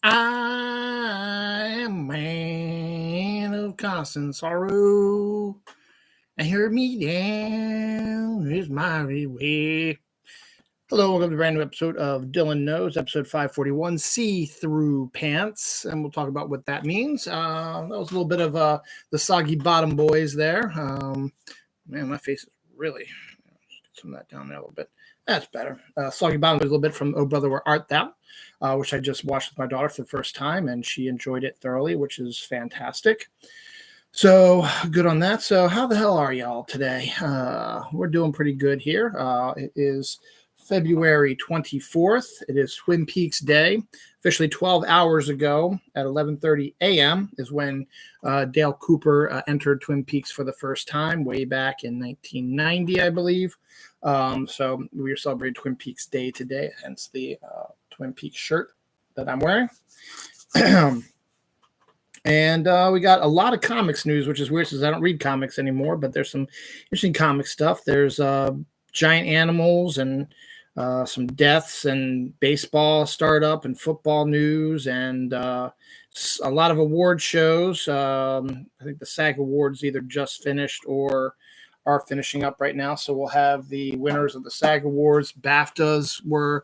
I am a man of constant sorrow. And hear me down is my way. Hello, welcome to a brand new episode of Dylan Knows, episode 541, See Through Pants. And we'll talk about what that means. That was a little bit of the Soggy Bottom Boys there. Man, my face is really, get some of that down there a little bit. That's better. Soggy Bottom Boys a little bit from Oh Brother, Where Art Thou? Which I just watched with my daughter for the first time, and she enjoyed it thoroughly, which is fantastic. So good on that. So how the hell are y'all today? We're doing pretty good here. It is February 24th. It is Twin Peaks Day. Officially 12 hours ago at 11:30 a.m. is when Dale Cooper entered Twin Peaks for the first time, way back in 1990, I believe. So we are celebrating Twin Peaks Day today, hence the Twin Peaks shirt that I'm wearing. And we got a lot of comics news, which is weird because I don't read comics anymore, but there's some interesting comic stuff. There's giant animals and some deaths and baseball startup and football news and a lot of award shows. I think the SAG Awards either just finished or are finishing up right now. So we'll have the winners of the SAG Awards. BAFTAs were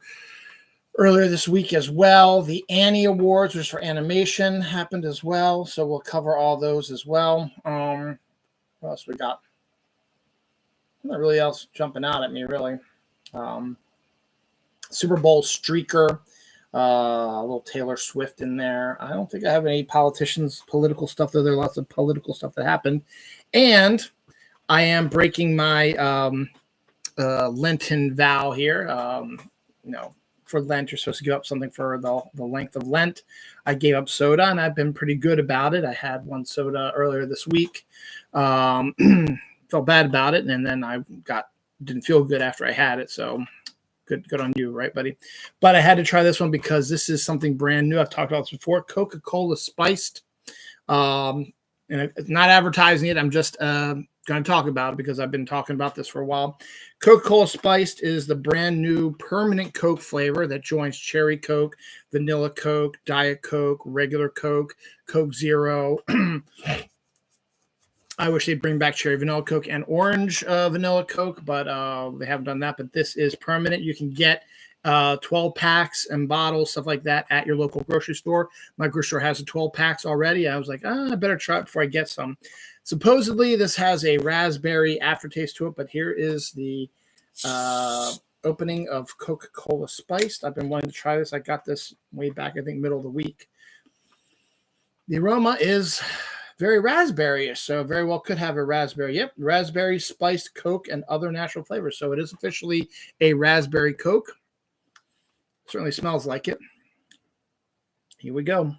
earlier this week as well. The Annie Awards, which is for animation, happened as well. So we'll cover all those as well. What else we got? Not really else jumping out at me, really. Super Bowl streaker, a little Taylor Swift in there. I don't think I have any political stuff, though. There are lots of political stuff that happened. And I am breaking my Lenten vow here. For Lent, you're supposed to give up something for the length of Lent. I gave up soda, and I've been pretty good about it. I had one soda earlier this week. Felt bad about it, and then I didn't feel good after I had it. So good on you, right, buddy? But I had to try this one because this is something brand new. I've talked about this before. Coca-Cola Spiced. And it's not advertising it. I'm just going to talk about it because I've been talking about this for a while. Coca-Cola Spiced is the brand new permanent Coke flavor that joins cherry Coke, vanilla Coke, Diet Coke, regular Coke, Coke Zero. I wish they'd bring back cherry vanilla Coke and orange vanilla Coke, but they haven't done that. But this is permanent. You can get 12 packs and bottles, stuff like that, at your local grocery store. My grocery store has 12 packs already. I was like, I better try it before I get some. Supposedly, this has a raspberry aftertaste to it, but here is the opening of Coca-Cola Spiced. I've been wanting to try this. I got this way back, I think, middle of the week. The aroma is very raspberry-ish, so very well could have a raspberry. Yep, raspberry spiced Coke and other natural flavors. So it is officially a raspberry Coke. Certainly smells like it. Here we go.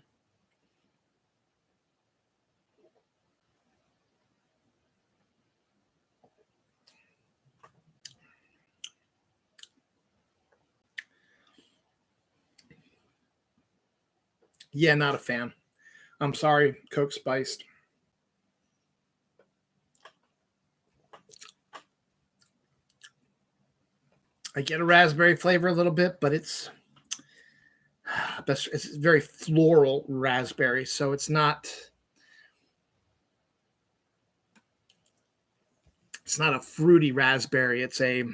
Yeah, not a fan. I'm sorry, Coke Spiced. I get a raspberry flavor a little bit, but it's very floral raspberry, so it's not a fruity raspberry. It's a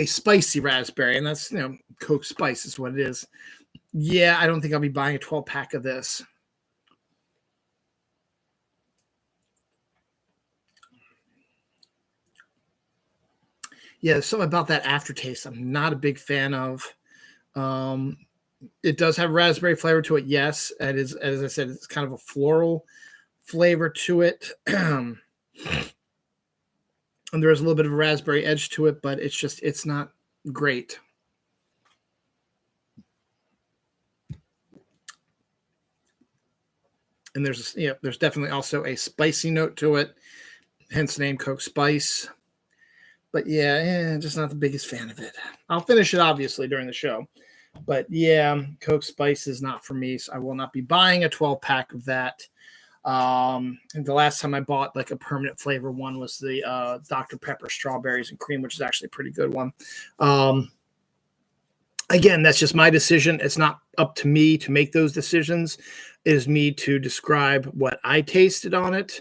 spicy raspberry, and that's Coke Spice is what it is. Yeah, I don't think I'll be buying a 12-pack of this. Yeah, there's something about that aftertaste I'm not a big fan of. It does have raspberry flavor to it, yes. It is, as I said, it's kind of a floral flavor to it. And there's a little bit of a raspberry edge to it, but it's not great. And there's definitely also a spicy note to it, hence the name Coke Spice. But yeah, just not the biggest fan of it. I'll finish it obviously during the show. But yeah, Coke Spice is not for me. So I will not be buying a 12-pack of that. And the last time I bought like a permanent flavor one was the Dr. Pepper strawberries and cream, which is actually a pretty good one. Again, that's just my decision. It's not up to me to make those decisions. It is me to describe what I tasted on it.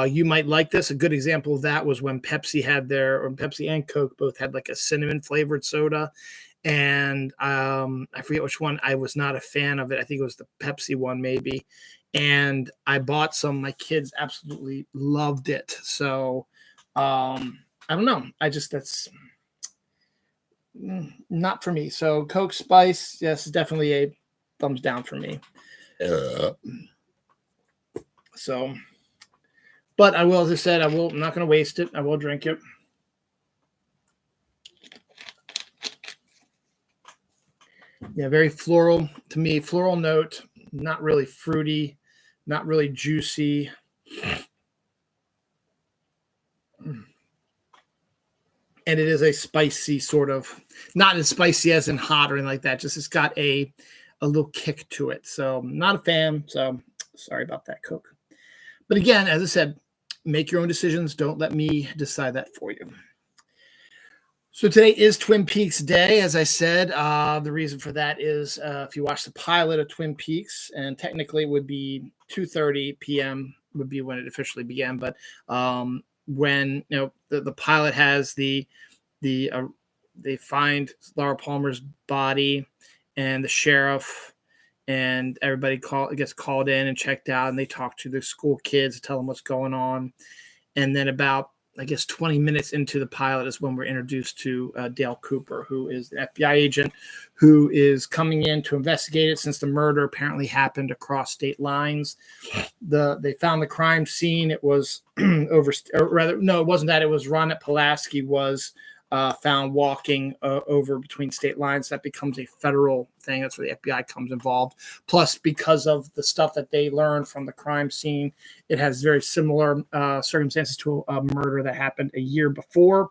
You might like this. A good example of that was when Pepsi or Pepsi and Coke both had like a cinnamon flavored soda. And I forget which one. I was not a fan of it. I think it was the Pepsi one, maybe. And I bought some. My kids absolutely loved it. So I don't know. That's not for me. So Coke Spice, yes, definitely a thumbs down for me. So, but I will, as I said, I'm not going to waste it. I will drink it. Yeah, very floral to me. Floral note, not really fruity, not really juicy. And it is a spicy sort of, not as spicy as in hot or anything like that. Just it's got a little kick to it. So I'm not a fan. So sorry about that, Coke. But again, as I said, make your own decisions. Don't let me decide that for you. So today is Twin Peaks Day, as I said. The reason for that is if you watch the pilot of Twin Peaks, and technically it would be 2:30 p.m. would be when it officially began. But when the pilot has they find Laura Palmer's body, and the sheriff and everybody gets called in and checked out, and they talk to the school kids, tell them what's going on, and then about 20 minutes into the pilot is when we're introduced to Dale Cooper, who is the FBI agent who is coming in to investigate it since the murder apparently happened across state lines. They found the crime scene. It was it wasn't that. It was Ronette Pulaski was found walking over between state lines. That becomes a federal thing. That's where the FBI comes involved. Plus, because of the stuff that they learned from the crime scene, it has very similar circumstances to a murder that happened a year before,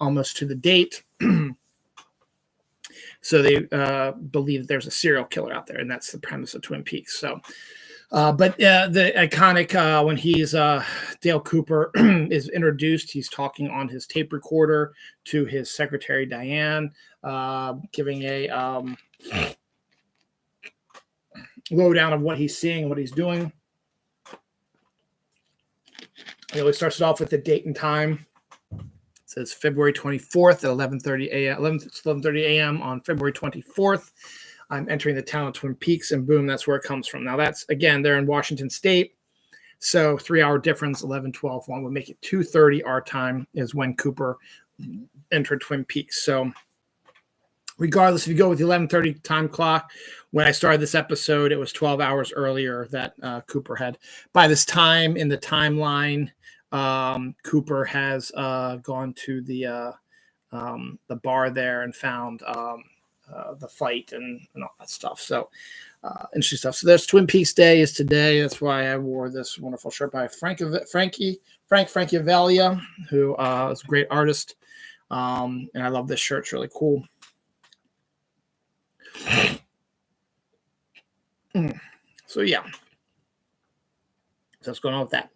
almost to the date. So they believe there's a serial killer out there, and that's the premise of Twin Peaks. So, but the iconic when he's Dale Cooper is introduced, he's talking on his tape recorder to his secretary Diane, giving a lowdown of what he's seeing, what he's doing. He always starts it off with the date and time. It says February 24th at 11:30 a.m. on February 24th. I'm entering the town of Twin Peaks, and boom, that's where it comes from. Now, that's, again, they're in Washington State, so 3-hour difference, 11, 12, 1 would make it 2:30 our time is when Cooper entered Twin Peaks. So regardless, if you go with the 11:30 time clock, when I started this episode, it was 12 hours earlier that Cooper had. By this time in the timeline, Cooper has gone to the bar there and found the fight and all that stuff. So interesting stuff. So there's Twin Peaks Day is today. That's why I wore this wonderful shirt by Frank Francavilla, who is a great artist. And I love this shirt. It's really cool. So yeah. So what's going on with that?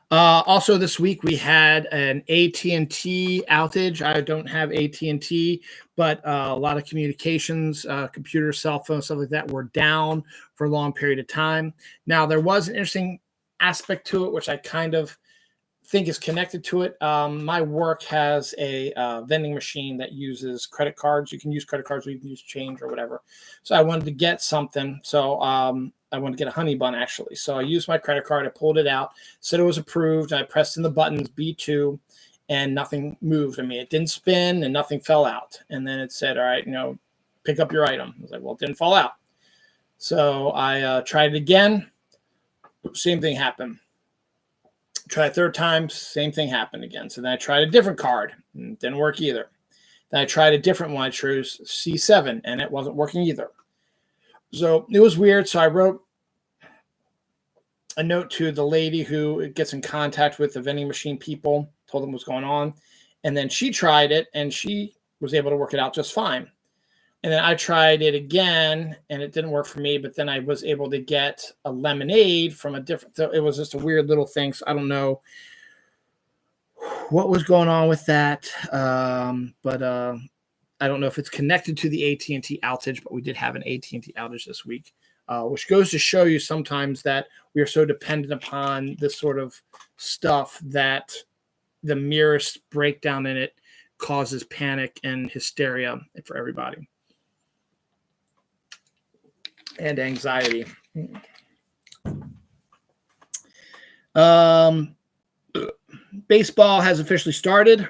Also this week we had an AT&T outage. I don't have AT&T, but a lot of communications, computers, cell phones, stuff like that were down for a long period of time. Now there was an interesting aspect to it, which I kind of think is connected to it. My work has a vending machine that uses credit cards. You can use credit cards or you can use change or whatever. So I wanted to get something. So I wanted to get a honey bun, actually. So I used my credit card. I pulled it out, said it was approved. I pressed in the buttons, B2, and nothing moved. I mean, it didn't spin and nothing fell out. And then it said, all right, pick up your item. I was like, well, it didn't fall out. So I tried it again. Same thing happened. Tried a third time, same thing happened again. So then I tried a different card. Didn't work either. Then I tried a different one. I chose C7, and it wasn't working either. So it was weird. So I wrote a note to the lady who gets in contact with the vending machine people, told them what's going on. And then she tried it, and she was able to work it out just fine. And then I tried it again, and it didn't work for me. But then I was able to get a lemonade from a different. So it was just a weird little thing. So I don't know what was going on with that. But I don't know if it's connected to the AT&T outage, but we did have an AT&T outage this week, which goes to show you sometimes that we are so dependent upon this sort of stuff that the merest breakdown in it causes panic and hysteria for everybody and anxiety. Baseball has officially started.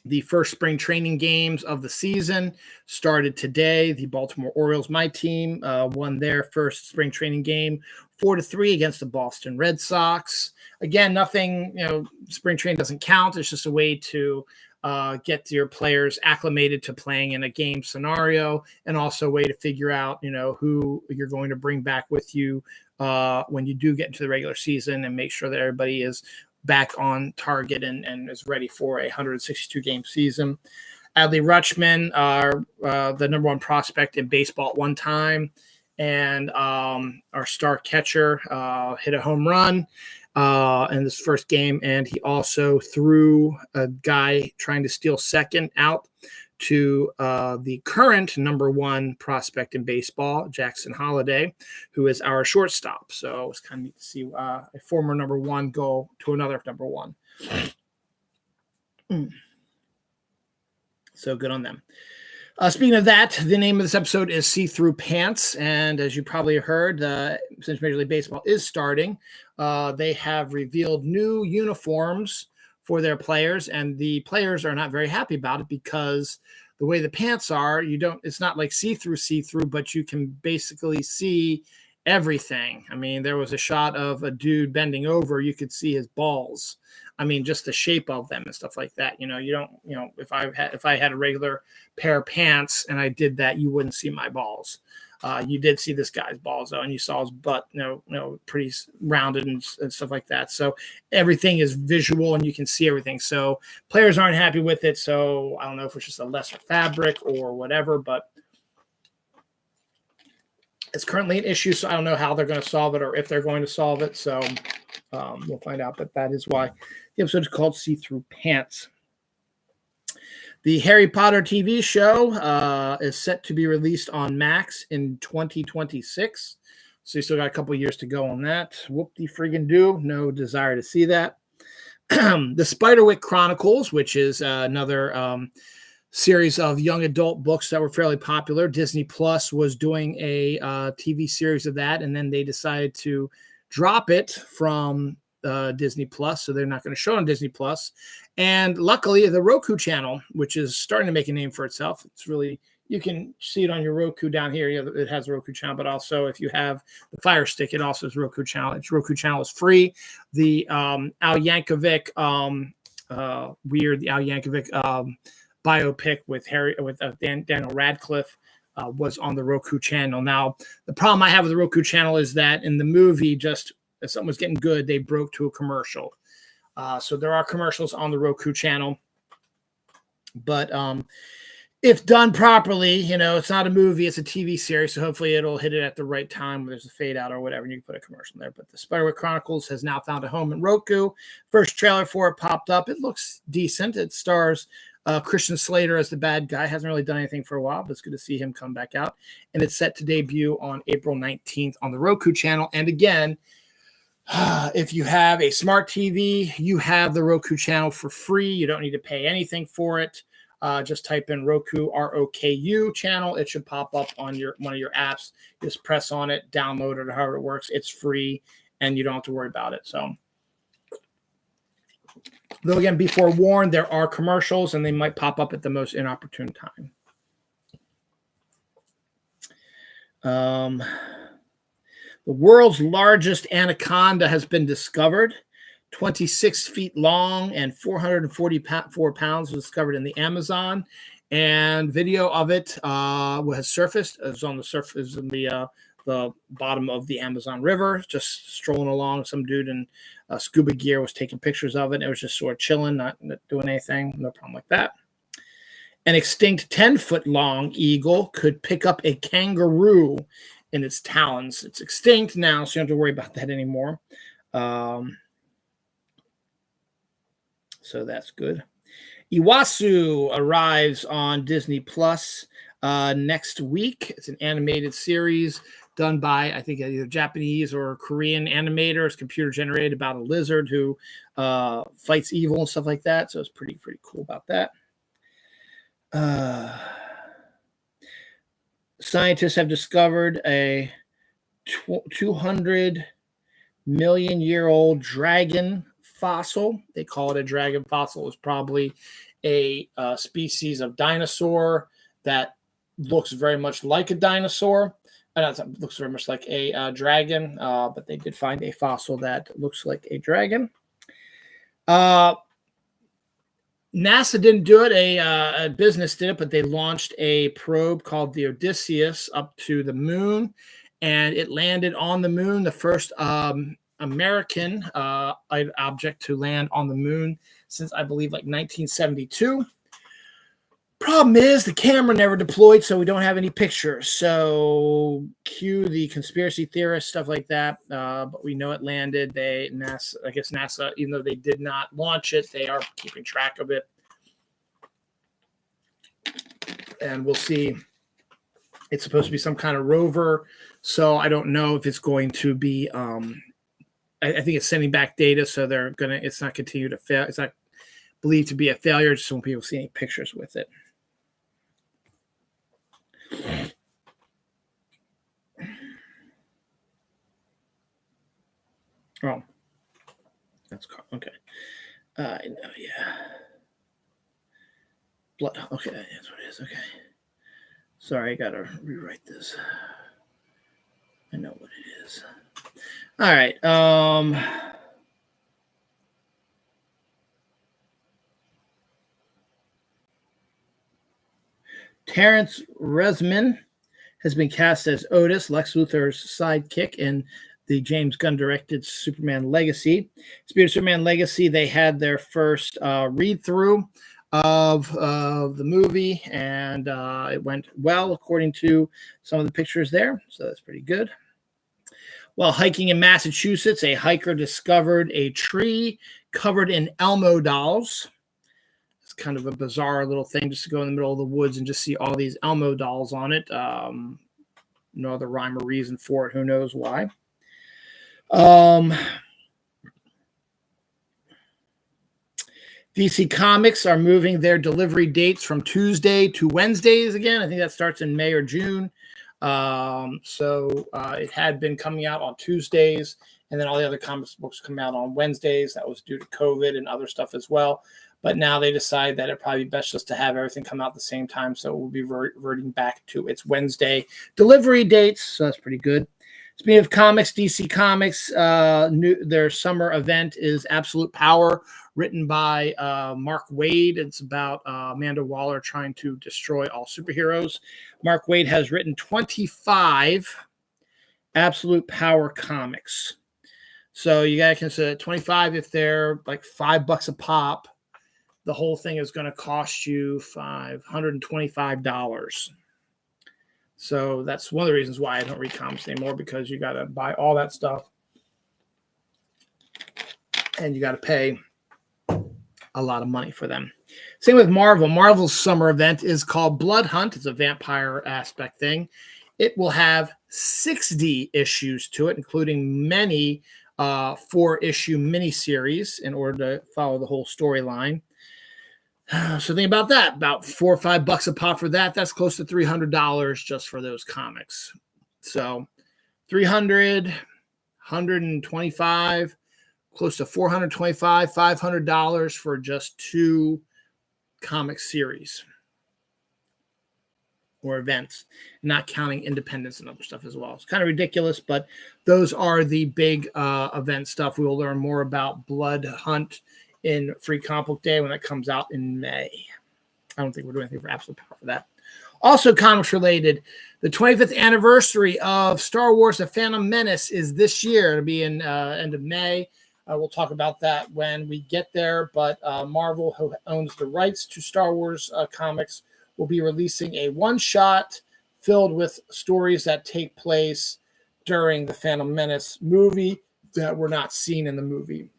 The first spring training games of the season started today. The Baltimore Orioles, my team, won their first spring training game 4-3 against the Boston Red Sox. Again, nothing, spring training doesn't count. It's just a way to get your players acclimated to playing in a game scenario, and also a way to figure out, who you're going to bring back with you when you do get into the regular season, and make sure that everybody is back on target and is ready for a 162-game season. Adley Rutschman, the number one prospect in baseball at one time, and our star catcher hit a home run in this first game, and he also threw a guy trying to steal second out to the current number one prospect in baseball, Jackson Holliday, who is our shortstop. So it's kind of neat to see a former number one go to another number one. So good on them. Speaking of that, the name of this episode is See-Through Pants. And as you probably heard, since Major League Baseball is starting, they have revealed new uniforms for their players, and the players are not very happy about it because the way the pants are, it's not like see-through, but you can basically see everything. I mean, there was a shot of a dude bending over, you could see his balls. I mean, just the shape of them and stuff like that. If I had a regular pair of pants and I did that, you wouldn't see my balls. You did see this guy's balls though, and you saw his butt, pretty rounded and stuff like that. So everything is visual and you can see everything. So players aren't happy with it. So I don't know if it's just a lesser fabric or whatever, but it's currently an issue. So I don't know how they're going to solve it or if they're going to solve it. So we'll find out. But that is why the episode is called See-Through Pants. The Harry Potter TV show is set to be released on Max in 2026. So you still got a couple years to go on that. Whoop-de-friggin-do. No desire to see that. The Spiderwick Chronicles, which is another series of young adult books that were fairly popular. Disney Plus was doing a TV series of that, and then they decided to drop it from Disney Plus, so they're not going to show it on Disney Plus. And luckily, the Roku channel, which is starting to make a name for itself, you can see it on your Roku down here. It has a Roku channel, but also if you have the Fire Stick, it also has Roku channel. Its Roku channel is free. The Al Yankovic biopic with Daniel Radcliffe was on the Roku channel. Now, the problem I have with the Roku channel is that in the movie, just as something was getting good, they broke to a commercial. So there are commercials on the Roku channel. But if done properly, it's not a movie, it's a TV series. So hopefully it'll hit it at the right time when there's a fade out or whatever, and you can put a commercial in there. But the Spiderwick Chronicles has now found a home in Roku. First trailer for it popped up. It looks decent. It stars Christian Slater as the bad guy. Hasn't really done anything for a while, but it's good to see him come back out. And it's set to debut on April 19th on the Roku channel. And again, if you have a smart TV, you have the Roku channel for free. You don't need to pay anything for it. Just type in Roku, ROKU channel. It should pop up on one of your apps. Just press on it, download it, or however it works. It's free, and you don't have to worry about it. So, though again, be forewarned, there are commercials, and they might pop up at the most inopportune time. The world's largest anaconda has been discovered. 26 feet long and 444 pounds was discovered in the Amazon. And video of it has surfaced. It was on the surface in the bottom of the Amazon River, just strolling along. Some dude in scuba gear was taking pictures of it. It was just sort of chilling, not doing anything. No problem like that. An extinct 10-foot-long eagle could pick up a kangaroo in its talons. It's extinct now, so you don't have to worry about that anymore. So that's good. Iwasu arrives on Disney Plus next week. It's an animated series done by, I think, either Japanese or Korean animators, computer generated, about a lizard who fights evil and stuff like that. So it's pretty cool about that. Scientists have discovered a 200 million year old dragon fossil. They call it a dragon fossil. It's probably a species of dinosaur that looks very much like a dinosaur. Looks very much like a dragon, but they did find a fossil that looks like a dragon. NASA didn't do it. A business did it, but they launched a probe called the Odysseus up to the moon, and it landed on the moon, the first American object to land on the moon since, I believe, like 1972. Problem is the camera never deployed, so we don't have any pictures. So cue the conspiracy theorists, stuff like that. But we know it landed. NASA, even though they did not launch it, they are keeping track of it. And we'll see. It's supposed to be some kind of rover, so I don't know if it's going to be. I think it's sending back data, so it's not continue to fail. It's not believed to be a failure. Just so when people see any pictures with it. Oh, that's okay. I know, yeah. Blood. Okay, that's what it is. Okay. Sorry, I gotta rewrite this. I know what it is. All right. Terrence Resman has been cast as Otis, Lex Luthor's sidekick in the James Gunn-directed Superman Legacy. Speaking of Superman Legacy, they had their first read-through of the movie, and it went well according to some of the pictures there, so that's pretty good. While hiking in Massachusetts, a hiker discovered a tree covered in Elmo dolls. It's kind of a bizarre little thing just to go in the middle of the woods and just see all these Elmo dolls on it. No other rhyme or reason for it. Who knows why? DC Comics are moving their delivery dates from Tuesday to Wednesdays again. I think that starts in May or June. So it had been coming out on Tuesdays, and then all the other comics books come out on Wednesdays. That was due to COVID and other stuff as well. But now they decide that it'd probably be best just to have everything come out at the same time. So it will be reverting back to its Wednesday delivery dates. So that's pretty good. Speaking of comics, DC Comics, their summer event is Absolute Power, written by Mark Waid. It's about Amanda Waller trying to destroy all superheroes. Mark Waid has written 25 Absolute Power comics. So you got to consider 25 if they're like $5 a pop. The whole thing is going to cost you $525. So that's one of the reasons why I don't read comics anymore, because you got to buy all that stuff and you got to pay a lot of money for them. Same with Marvel. Marvel's summer event is called Blood Hunt. It's a vampire aspect thing. It will have 60 issues to it, including many 4-issue miniseries in order to follow the whole storyline. So think about that, about $4 or $5 a pop for that. That's close to $300 just for those comics. So $300, $125, close to $425, $500 for just 2 comic series or events, not counting independence and other stuff as well. It's kind of ridiculous, but those are the big event stuff. We will learn more about Blood Hunt in Free Comic Book Day when it comes out in May. I don't think we're doing anything for Absolute Power for that. Also comics related, the 25th anniversary of Star Wars: The Phantom Menace is this year. It'll be in end of May. We'll talk about that when we get there, but Marvel, who owns the rights to Star Wars comics, will be releasing a one-shot filled with stories that take place during the Phantom Menace movie that were not seen in the movie,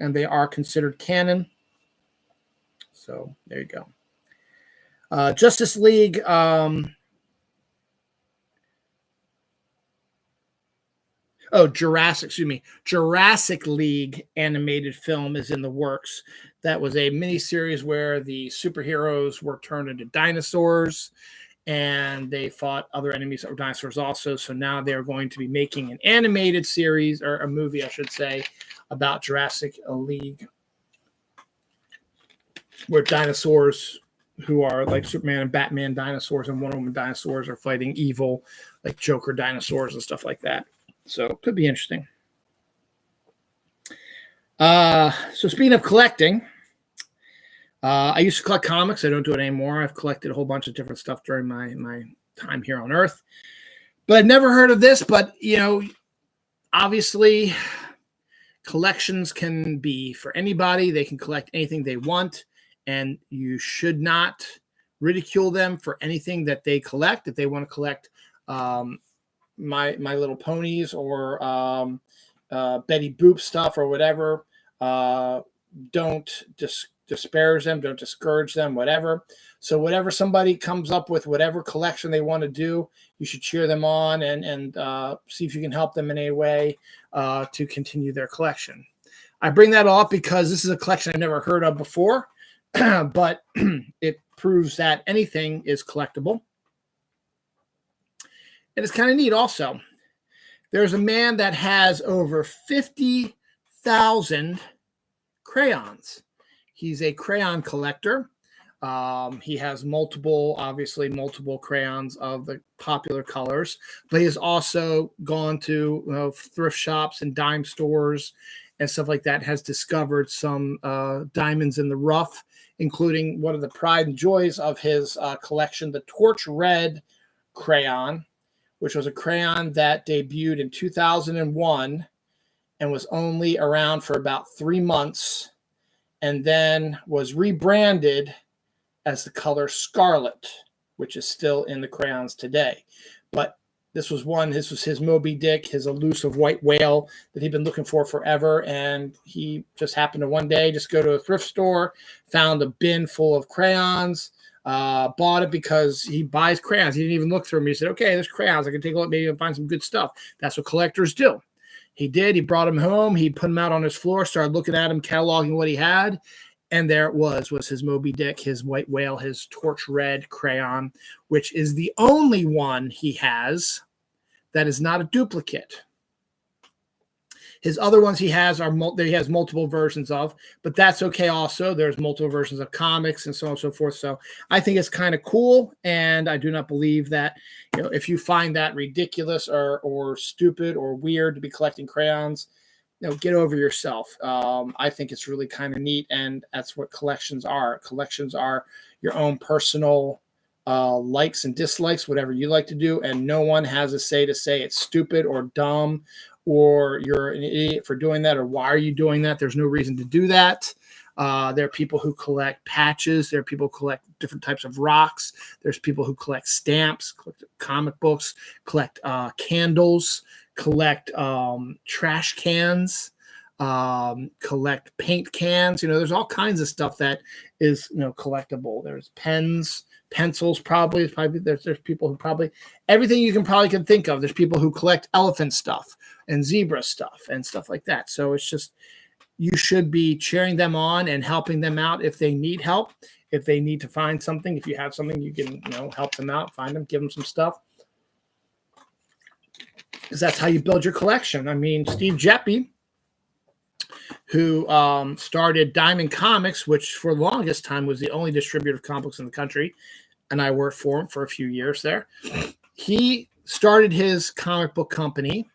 and they are considered canon. So there you go. Justice League. Jurassic League animated film is in the works. That was a miniseries where the superheroes were turned into dinosaurs and they fought other enemies that were dinosaurs also. So now they're going to be making an animated series, or a movie, I should say, about Jurassic League, where dinosaurs who are like Superman and Batman dinosaurs and Wonder Woman dinosaurs are fighting evil, like Joker dinosaurs and stuff like that. So it could be interesting. So speaking of collecting, I used to collect comics. I don't do it anymore. I've collected a whole bunch of different stuff during my time here on Earth. But I've never heard of this. But, obviously, collections can be for anybody. They can collect anything they want. And you should not ridicule them for anything that they collect. If they want to collect My Little Ponies or Betty Boop stuff or whatever, don't disparage them, don't discourage them, whatever. So whatever somebody comes up with, whatever collection they want to do, you should cheer them on and see if you can help them in any way to continue their collection. I bring that up because this is a collection I've never heard of before, but it proves that anything is collectible. And it's kind of neat also. There's a man that has over 50,000 crayons. He's a crayon collector. He has multiple crayons of the popular colors, but he has also gone to thrift shops and dime stores and stuff like that, has discovered some diamonds in the rough, including one of the pride and joys of his collection, the Torch Red crayon, which was a crayon that debuted in 2001 and was only around for about 3 months, and then was rebranded as the color Scarlet, which is still in the crayons today. But this was his Moby Dick, his elusive white whale that he'd been looking for forever. And he just happened to one day just go to a thrift store, found a bin full of crayons, bought it because he buys crayons. He didn't even look through them. He said, okay, there's crayons. I can take a look, maybe I'll find some good stuff. That's what collectors do. He did. He brought them home. He put them out on his floor, started looking at them, cataloging what he had. And there it was his Moby Dick, his white whale, his Torch Red crayon, which is the only one he has that is not a duplicate. His other ones he has multiple versions of, but that's okay also. There's multiple versions of comics and so on and so forth. So I think it's kind of cool, and I do not believe that, if you find that ridiculous or stupid or weird to be collecting crayons, get over yourself. I think it's really kind of neat, and that's what collections are. Collections are your own personal likes and dislikes, whatever you like to do, and no one has a say to say it's stupid or dumb or you're an idiot for doing that, or why are you doing that? There's no reason to do that. There are people who collect patches. There are people who collect different types of rocks. There's people who collect stamps, collect comic books, collect candles, collect trash cans, collect paint cans. There's all kinds of stuff that is collectible. There's pens, pencils, probably there's people who probably everything you can think of. There's people who collect elephant stuff and zebra stuff and stuff like that. So it's just, you should be cheering them on and helping them out if they need help. If they need to find something, if you have something, you can help them out, find them, give them some stuff, because that's how you build your collection. I mean, Steve Jeppy, who started Diamond Comics, which for the longest time was the only distributor of comic books in the country, and I worked for him for a few years there. He started his comic book company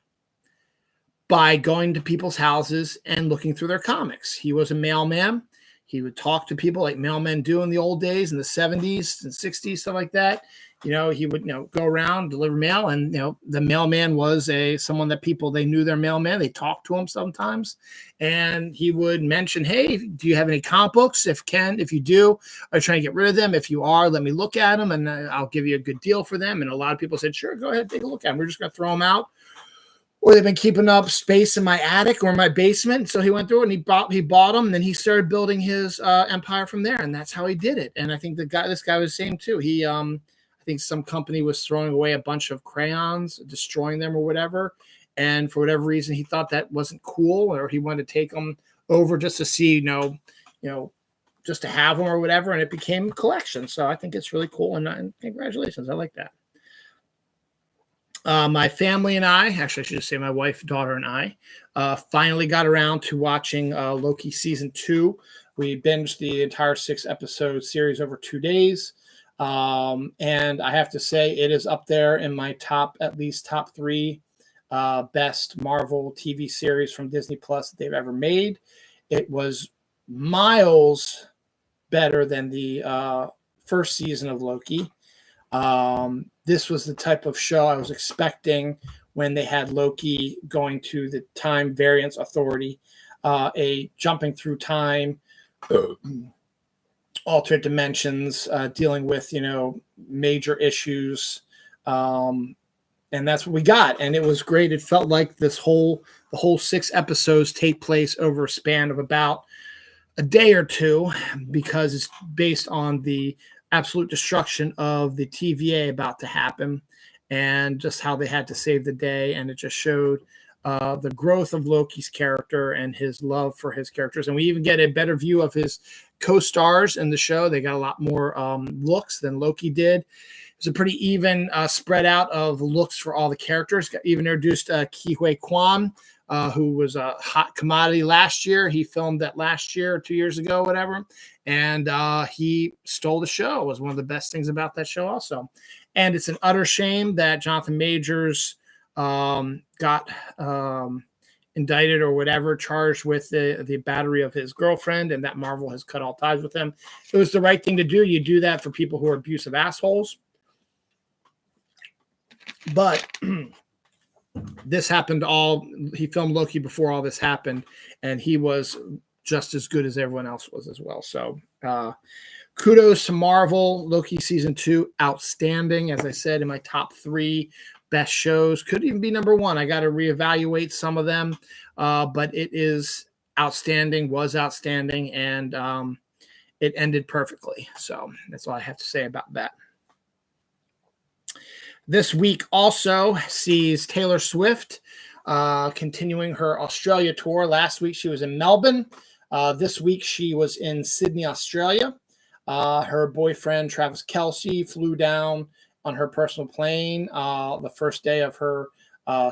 by going to people's houses and looking through their comics. He was a mailman. He would talk to people like mailmen do in the old days, in the 70s and 60s, stuff like that. He would, go around, deliver mail, and, the mailman was someone that they knew their mailman. They talked to him sometimes, and he would mention, hey, do you have any comic books? If you do, are you trying to get rid of them? If you are, let me look at them, and I'll give you a good deal for them. And a lot of people said, sure, go ahead, take a look at them. We're just going to throw them out. or they've been keeping up space in my attic or my basement. So he went through it and he bought them. And then he started building his empire from there. And that's how he did it. And I think this guy was the same too. I think some company was throwing away a bunch of crayons, destroying them or whatever. And for whatever reason, he thought that wasn't cool, or he wanted to take them over just to see, just to have them or whatever. And it became a collection. So I think it's really cool. And congratulations. I like that. My family and I, actually, I should just say my wife, daughter, and I finally got around to watching Loki season 2. We binged the entire 6-episode series over 2 days. And I have to say, it is up there in my at least top 3 best Marvel TV series from Disney Plus that they've ever made. It was miles better than the first season of Loki. This was the type of show I was expecting when they had Loki going to the Time Variance Authority, a jumping through time, alternate dimensions, dealing with, major issues. And that's what we got. And it was great. It felt like the whole 6 episodes take place over a span of about a day or two, because it's based on the absolute destruction of the TVA about to happen, and just how they had to save the day. And it just showed the growth of Loki's character and his love for his characters. And we even get a better view of his co-stars in the show. They got a lot more looks than Loki did. It's a pretty even spread out of looks for all the characters. Got even introduced Ke Huy Quan, who was a hot commodity last year. He filmed that last year or 2 years ago, whatever. And he stole the show. It was one of the best things about that show also. And it's an utter shame that Jonathan Majors got indicted or whatever, charged with the battery of his girlfriend, and that Marvel has cut all ties with him. It was the right thing to do. You do that for people who are abusive assholes. But this happened he filmed Loki before all this happened, and he was just as good as everyone else was as well. So kudos to Marvel. Loki season 2, outstanding. As I said, in my top 3 best shows. Could even be number 1. I got to reevaluate some of them, but it is outstanding, was outstanding, and it ended perfectly. So that's all I have to say about that. This week also sees Taylor Swift continuing her Australia tour. Last week she was in Melbourne. This week she was in Sydney, Australia. Her boyfriend, Travis Kelce, flew down on her personal plane the first day of her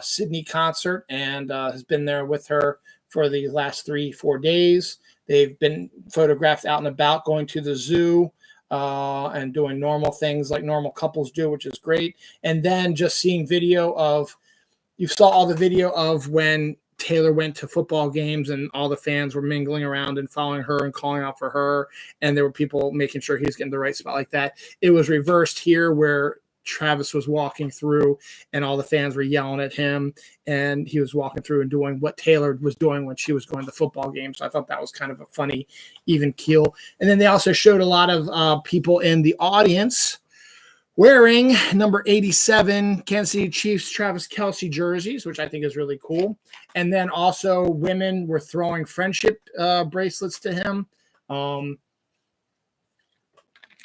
Sydney concert, and has been there with her for the last 3-4 days. They've been photographed out and about, going to the zoo, and doing normal things like normal couples do, which is great. And then just seeing you saw all the video of when Taylor went to football games and all the fans were mingling around and following her and calling out for her. And there were people making sure he was getting the right spot like that. It was reversed here, where Travis was walking through and all the fans were yelling at him, and he was walking through and doing what Taylor was doing when she was going to football games. So I thought that was kind of a funny, even keel. And then they also showed a lot of people in the audience wearing number 87 Kansas City Chiefs Travis Kelce jerseys, which I think is really cool. And then also women were throwing friendship bracelets to him.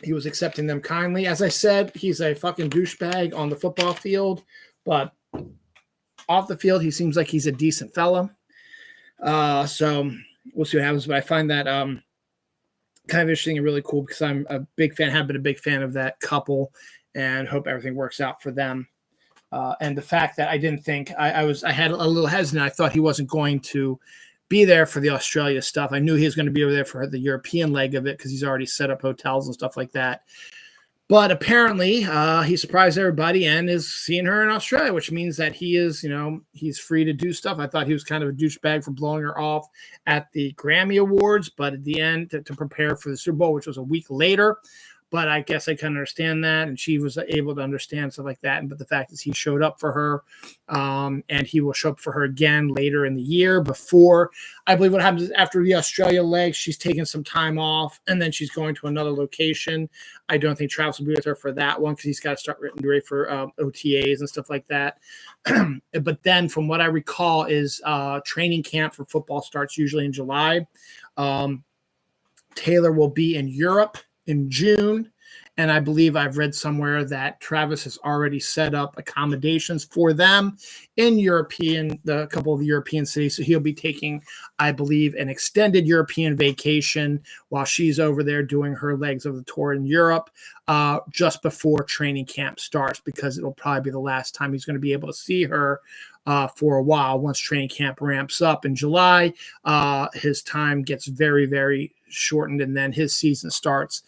He was accepting them kindly. As I said, he's a fucking douchebag on the football field, but off the field, he seems like he's a decent fella. So we'll see what happens. But I find that kind of interesting and really cool, because I'm a big fan, have been a big fan of that couple, and hope everything works out for them. And the fact that I didn't think I had a little hesitant. I thought he wasn't going to be there for the Australia stuff. I knew he was going to be over there for the European leg of it, because he's already set up hotels and stuff like that. But apparently he surprised everybody and is seeing her in Australia, which means that he is, he's free to do stuff. I thought he was kind of a douchebag for blowing her off at the Grammy Awards, but at the end to prepare for the Super Bowl, which was a week later. but I guess I can understand that. And she was able to understand stuff like that. But the fact is he showed up for her, and he will show up for her again later in the year. Before, I believe what happens is after the Australia leg, she's taking some time off, and then she's going to another location. I don't think Travis will be with her for that one because he's got to start getting ready for OTAs and stuff like that. But then from what I recall is training camp for football starts usually in July. Taylor will be in Europe in June. And I believe I've read somewhere that Travis has already set up accommodations for them in a couple of European cities. So he'll be taking, I believe, an extended European vacation while she's over there doing her legs of the tour in Europe just before training camp starts, because it'll probably be the last time he's going to be able to see her for a while. Once training camp ramps up in July, his time gets very, very shortened, and then his season starts.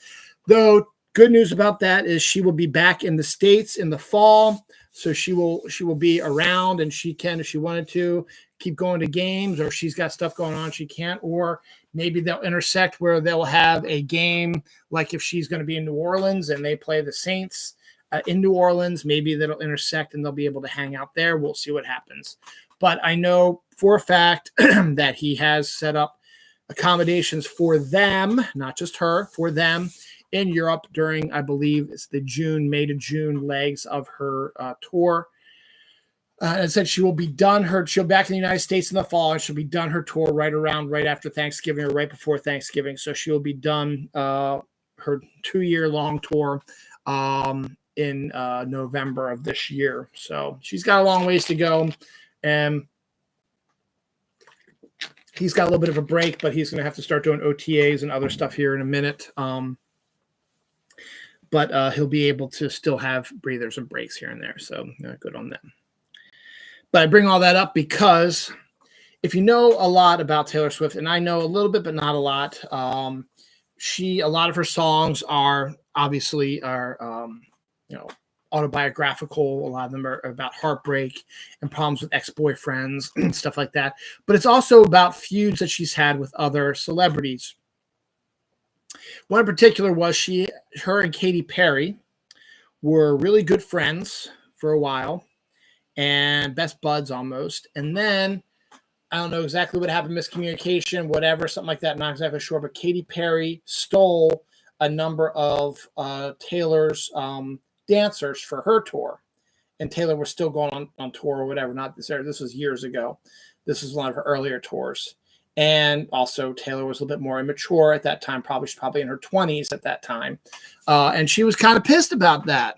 Though, good news about that is she will be back in the States in the fall. So she will be around, and she can, if she wanted to, keep going to games, or if she's got stuff going on, she can't. Or maybe they'll intersect where they'll have a game, like if she's going to be in New Orleans and they play the Saints in New Orleans, maybe that'll intersect and they'll be able to hang out there. We'll see what happens. But I know for a fact that he has set up accommodations for them, not just her, for them in Europe during, I believe it's the May to June legs of her tour. I said she'll be back in the United States in the fall, and she'll be done her tour right after Thanksgiving or right before Thanksgiving. So she'll be done her 2-year-long tour in November of this year. So she's got a long ways to go, and he's got a little bit of a break, but he's going to have to start doing OTAs and other stuff here in a minute. But he'll be able to still have breathers and breaks here and there. So good on them. But I bring all that up because if you know a lot about Taylor Swift, and I know a little bit, but not a lot, a lot of her songs are obviously autobiographical. A lot of them are about heartbreak and problems with ex-boyfriends and stuff like that. But it's also about feuds that she's had with other celebrities. One in particular was her and Katy Perry were really good friends for a while and best buds almost. And then I don't know exactly what happened, miscommunication, whatever, something like that. Not exactly sure, but Katy Perry stole a number of Taylor's dancers for her tour. And Taylor was still going on tour or whatever. Not this era. This was years ago. This was one of her earlier tours. And also Taylor was a little bit more immature at that time. She's probably in her 20s at that time. And she was kind of pissed about that.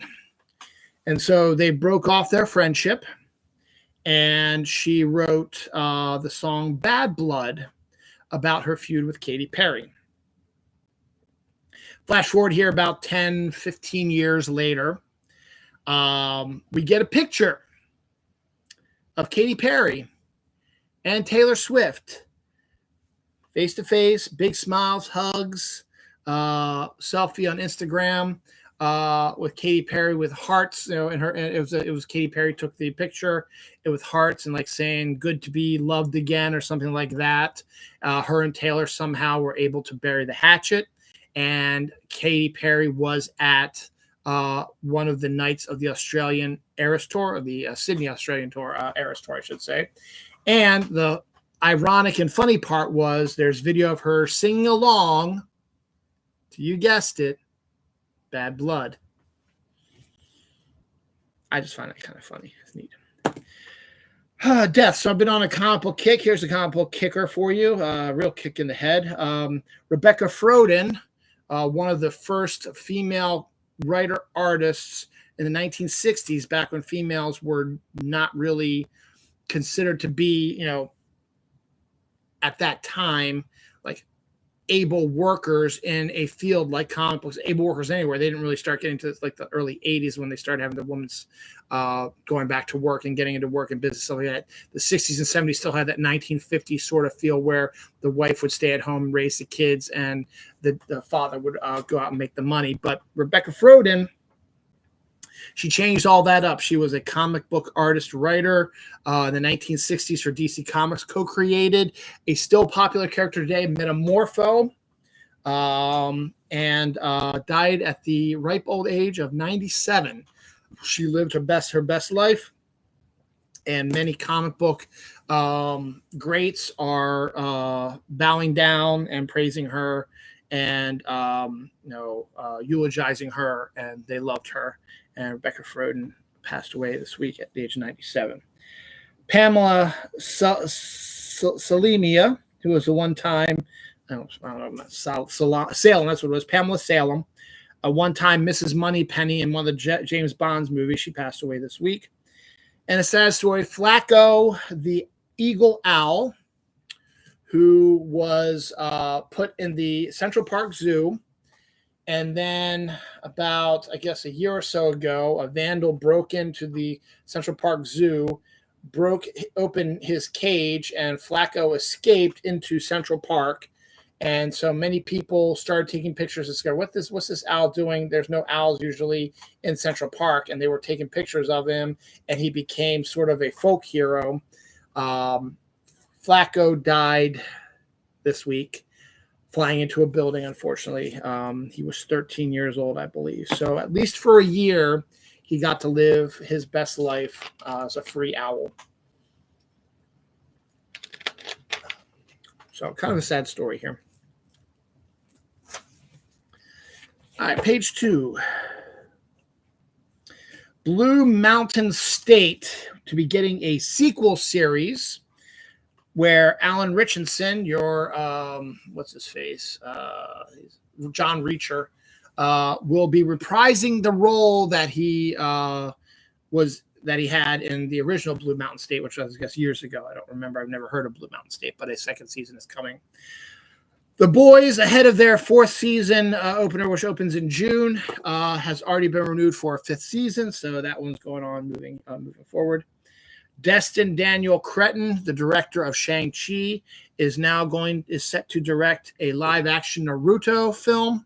And so they broke off their friendship. And she wrote the song Bad Blood about her feud with Katy Perry. Flash forward here about 10, 15 years later. We get a picture of Katy Perry and Taylor Swift. Face to face, big smiles, hugs, selfie on Instagram with Katy Perry with hearts. It was Katy Perry took the picture. It with hearts and like saying "good to be loved again" or something like that. Her and Taylor somehow were able to bury the hatchet, and Katy Perry was at one of the nights of the Australian Eras Tour, or the Sydney Australian Tour, Eras Tour, I should say, and the ironic and funny part was there's video of her singing along to, you guessed it, Bad Blood. I just find that kind of funny. It's neat. Death. So I've been on a comic book kick. Here's a comic book kicker for you. Real kick in the head. Rebecca Frodin, one of the first female writer artists in the 1960s, back when females were not really considered to be, at that time, like able workers in a field like comic books, able workers anywhere. They didn't really start getting to like the early 80s when they started having the women's going back to work and getting into work and business. So that the 60s and 70s still had that 1950s sort of feel where the wife would stay at home and raise the kids and the father would go out and make the money. But Rebecca Frodin, she changed all that up. She was a comic book artist, writer in the 1960s for DC Comics, co-created a still popular character today, Metamorpho, and died at the ripe old age of 97. She lived her best life, and many comic book greats are bowing down and praising her and eulogizing her, and they loved her. And Rebecca Froden passed away this week at the age of 97. Pamela Salemia, who was a one-time, Salem, that's what it was, Pamela Salem, a one-time Mrs. Moneypenny in one of the James Bond's movies. She passed away this week. And a sad story, Flacco, the eagle owl, who was put in the Central Park Zoo. And then about, I guess, a year or so ago, a vandal broke into the Central Park Zoo, broke open his cage, and Flacco escaped into Central Park. And so many people started taking pictures and saying, what's this owl doing? There's no owls usually in Central Park. And they were taking pictures of him, and he became sort of a folk hero. Flacco died this week, flying into a building, unfortunately. He was 13 years old, I believe. So at least for a year, he got to live his best life as a free owl. So kind of a sad story here. All right, page 2. Blue Mountain State to be getting a sequel series where Alan Richardson, your what's his face, John Reacher, will be reprising the role that he had in the original Blue Mountain State, which was, I guess, years ago. I don't remember. I've never heard of Blue Mountain State, but a second season is coming. The Boys, ahead of their 4th season opener, which opens in June, has already been renewed for a 5th season, so that one's going on, moving forward. Destin Daniel Cretton, the director of Shang-Chi, is set to direct a live-action Naruto film.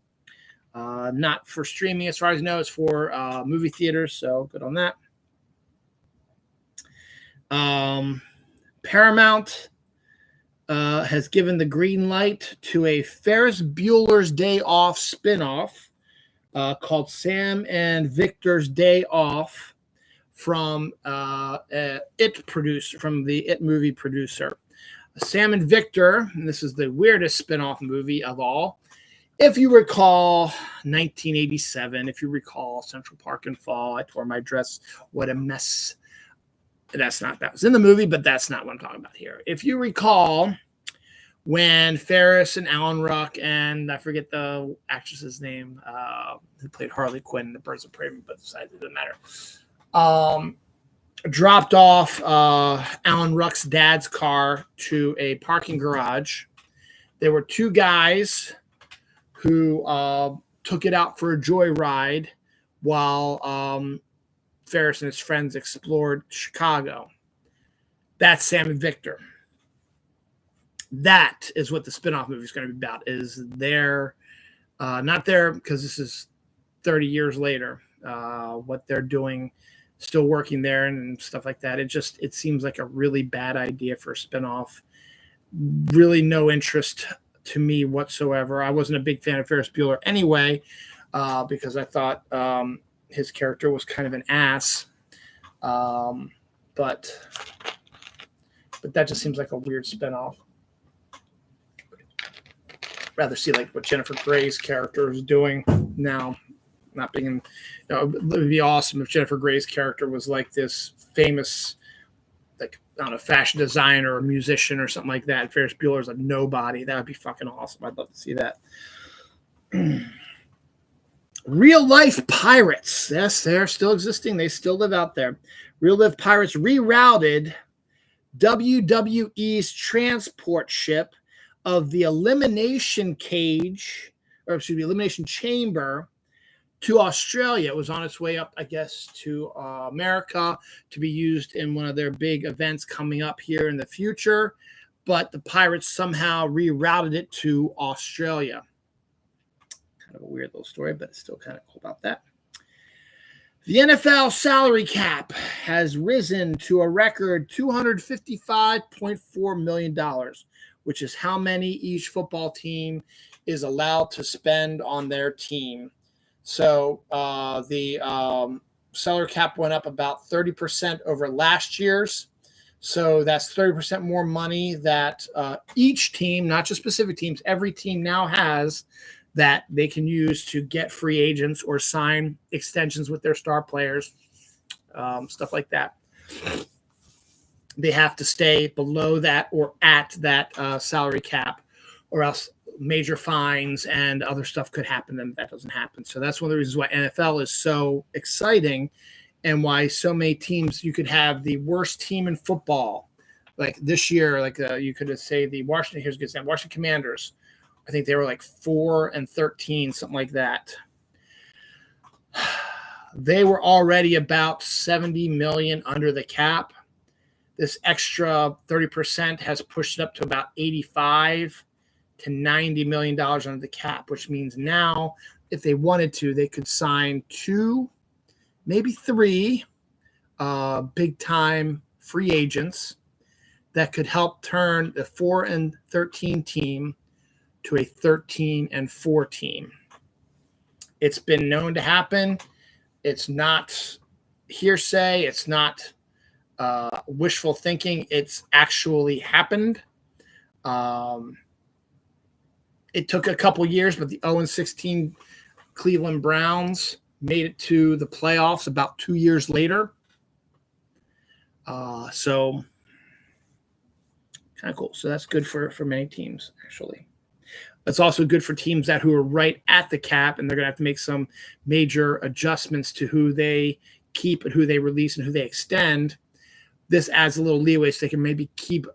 Not for streaming, as far as I know. It's for movie theaters, so good on that. Paramount has given the green light to a Ferris Bueller's Day Off spinoff called Sam and Victor's Day Off from the It movie producer. Sam and Victor, and this is the weirdest spinoff movie of all. If you recall 1987, if you recall Central Park in Fall, I tore my dress, what a mess. That was in the movie, but that's not what I'm talking about here. If you recall, when Ferris and Alan Ruck and I forget the actress's name who played Harley Quinn in The Birds of Prey, but besides, it doesn't matter, dropped off Alan Ruck's dad's car to a parking garage. There were 2 guys who took it out for a joyride while Ferris and his friends explored Chicago. That's Sam and Victor. That is what the spinoff movie is going to be about. Is their not there because this is 30 years later. What they're doing, still working there and stuff like that. It seems like a really bad idea for a spinoff. Really no interest to me whatsoever. I wasn't a big fan of Ferris Bueller anyway, because I thought his character was kind of an ass. But that just seems like a weird spinoff. Rather see like what Jennifer Grey's character is doing now. Not being, it would be awesome if Jennifer Grey's character was like this famous, like, I don't know, fashion designer or musician or something like that. Ferris Bueller's a nobody. That would be fucking awesome. I'd love to see that. Real life pirates. Yes, they're still existing. They still live out there. Real life pirates rerouted WWE's transport ship of the Elimination Chamber to Australia. It was on its way up, I guess, to America to be used in one of their big events coming up here in the future. But the pirates somehow rerouted it to Australia. Kind of a weird little story, but it's still kind of cool about that. The NFL salary cap has risen to a record $255.4 million, which is how many each football team is allowed to spend on their team. So the salary cap went up about 30% over last year's. So that's 30% more money that each team, not just specific teams, every team now has that they can use to get free agents or sign extensions with their star players, stuff like that. They have to stay below that or at that salary cap, or else major fines and other stuff could happen, and that doesn't happen. So that's one of the reasons why NFL is so exciting and why so many teams, you could have the worst team in football. Like this year, like you could say the Washington Commanders. I think they were like 4-13, something like that. They were already about $70 million under the cap. This extra 30% has pushed it up to about $85 to $90 million under the cap, which means now, if they wanted to, they could sign 2, maybe 3 big-time free agents that could help turn the 4-13 team to a 13-4 team. It's been known to happen. It's not hearsay. It's not wishful thinking. It's actually happened. It took a couple years, but the 0-16 Cleveland Browns made it to the playoffs about 2 years later. So kind of cool. So that's good for many teams, actually. It's also good for teams who are right at the cap, and they're going to have to make some major adjustments to who they keep and who they release and who they extend. This adds a little leeway so they can maybe keep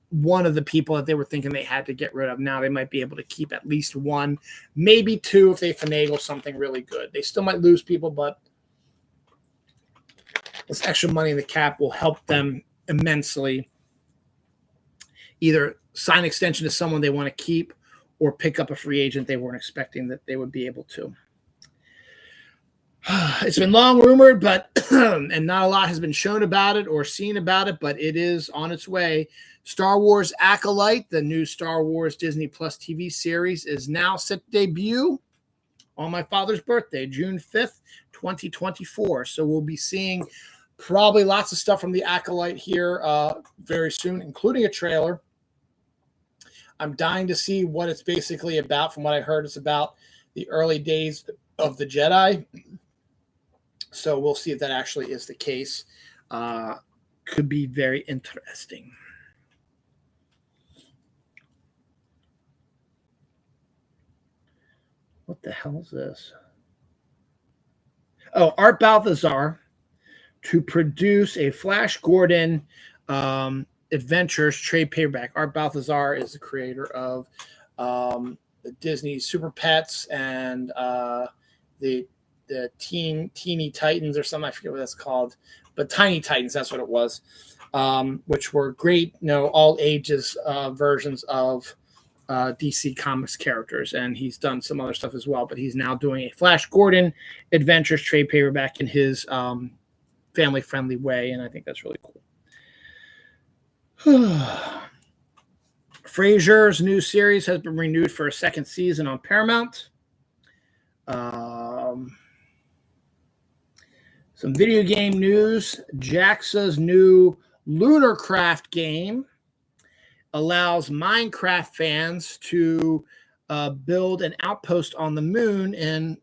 one of the people that they were thinking they had to get rid of. Now they might be able to keep at least 1, maybe 2 if they finagle something really good. They still might lose people, but this extra money in the cap will help them immensely. Either sign extension to someone they want to keep or pick up a free agent they weren't expecting that they would be able to. It's been long rumored, but and not a lot has been shown about it or seen about it, but it is on its way. Star Wars Acolyte, the new Star Wars Disney Plus TV series, is now set to debut on my father's birthday, June 5th, 2024. So we'll be seeing probably lots of stuff from the Acolyte here very soon, including a trailer. I'm dying to see what it's basically about. From what I heard, it's about the early days of the Jedi. So we'll see if that actually is the case. Could be very interesting. What the hell is this? Oh, Art Balthazar to produce a Flash Gordon Adventures trade paperback. Art Balthazar is the creator of the Disney Super Pets and the Teeny Titans or something. I forget what that's called, but Tiny Titans, that's what it was, which were great, all ages versions of DC Comics characters. And he's done some other stuff as well, but he's now doing a Flash Gordon Adventures trade paperback in his family-friendly way, and I think that's really cool. Frasier's new series has been renewed for a second season on Paramount. Some video game news. JAXA's new Lunarcraft game allows Minecraft fans to build an outpost on the moon in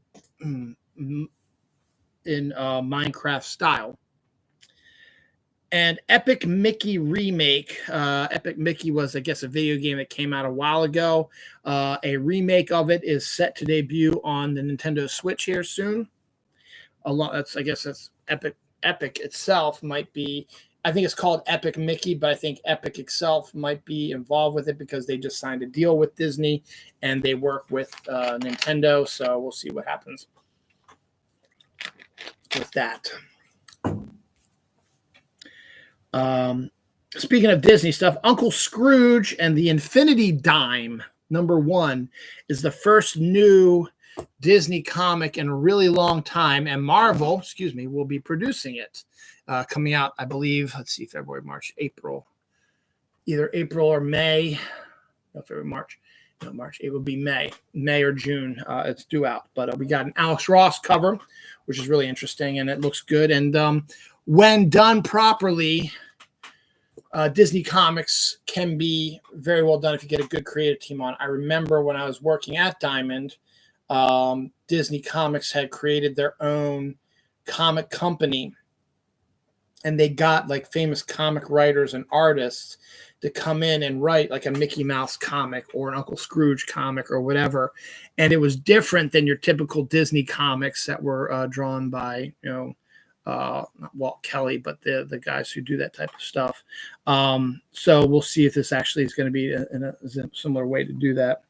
Minecraft style. And Epic Mickey remake. Epic Mickey was, I guess, a video game that came out a while ago. A remake of it is set to debut on the Nintendo Switch here soon. I guess that's Epic. Epic itself might be. I think it's called Epic Mickey, but I think Epic itself might be involved with it because they just signed a deal with Disney and they work with Nintendo. So we'll see what happens with that. Speaking of Disney stuff, Uncle Scrooge and the Infinity Dime #1 is the first new Disney comic in a really long time, and Marvel, will be producing it, coming out, I believe, February, March, April, either April or May, no, February, March, No, March. It will be May or June. It's due out. But we got an Alex Ross cover, which is really interesting, and it looks good. And when done properly, Disney Comics can be very well done if you get a good creative team on. I remember when I was working at Diamond, Disney Comics had created their own comic company, and they got like famous comic writers and artists to come in and write like a Mickey Mouse comic or an Uncle Scrooge comic or whatever. And it was different than your typical Disney comics that were drawn by, not Walt Kelly, but the guys who do that type of stuff. So we'll see if this actually is going to be in a similar way to do that.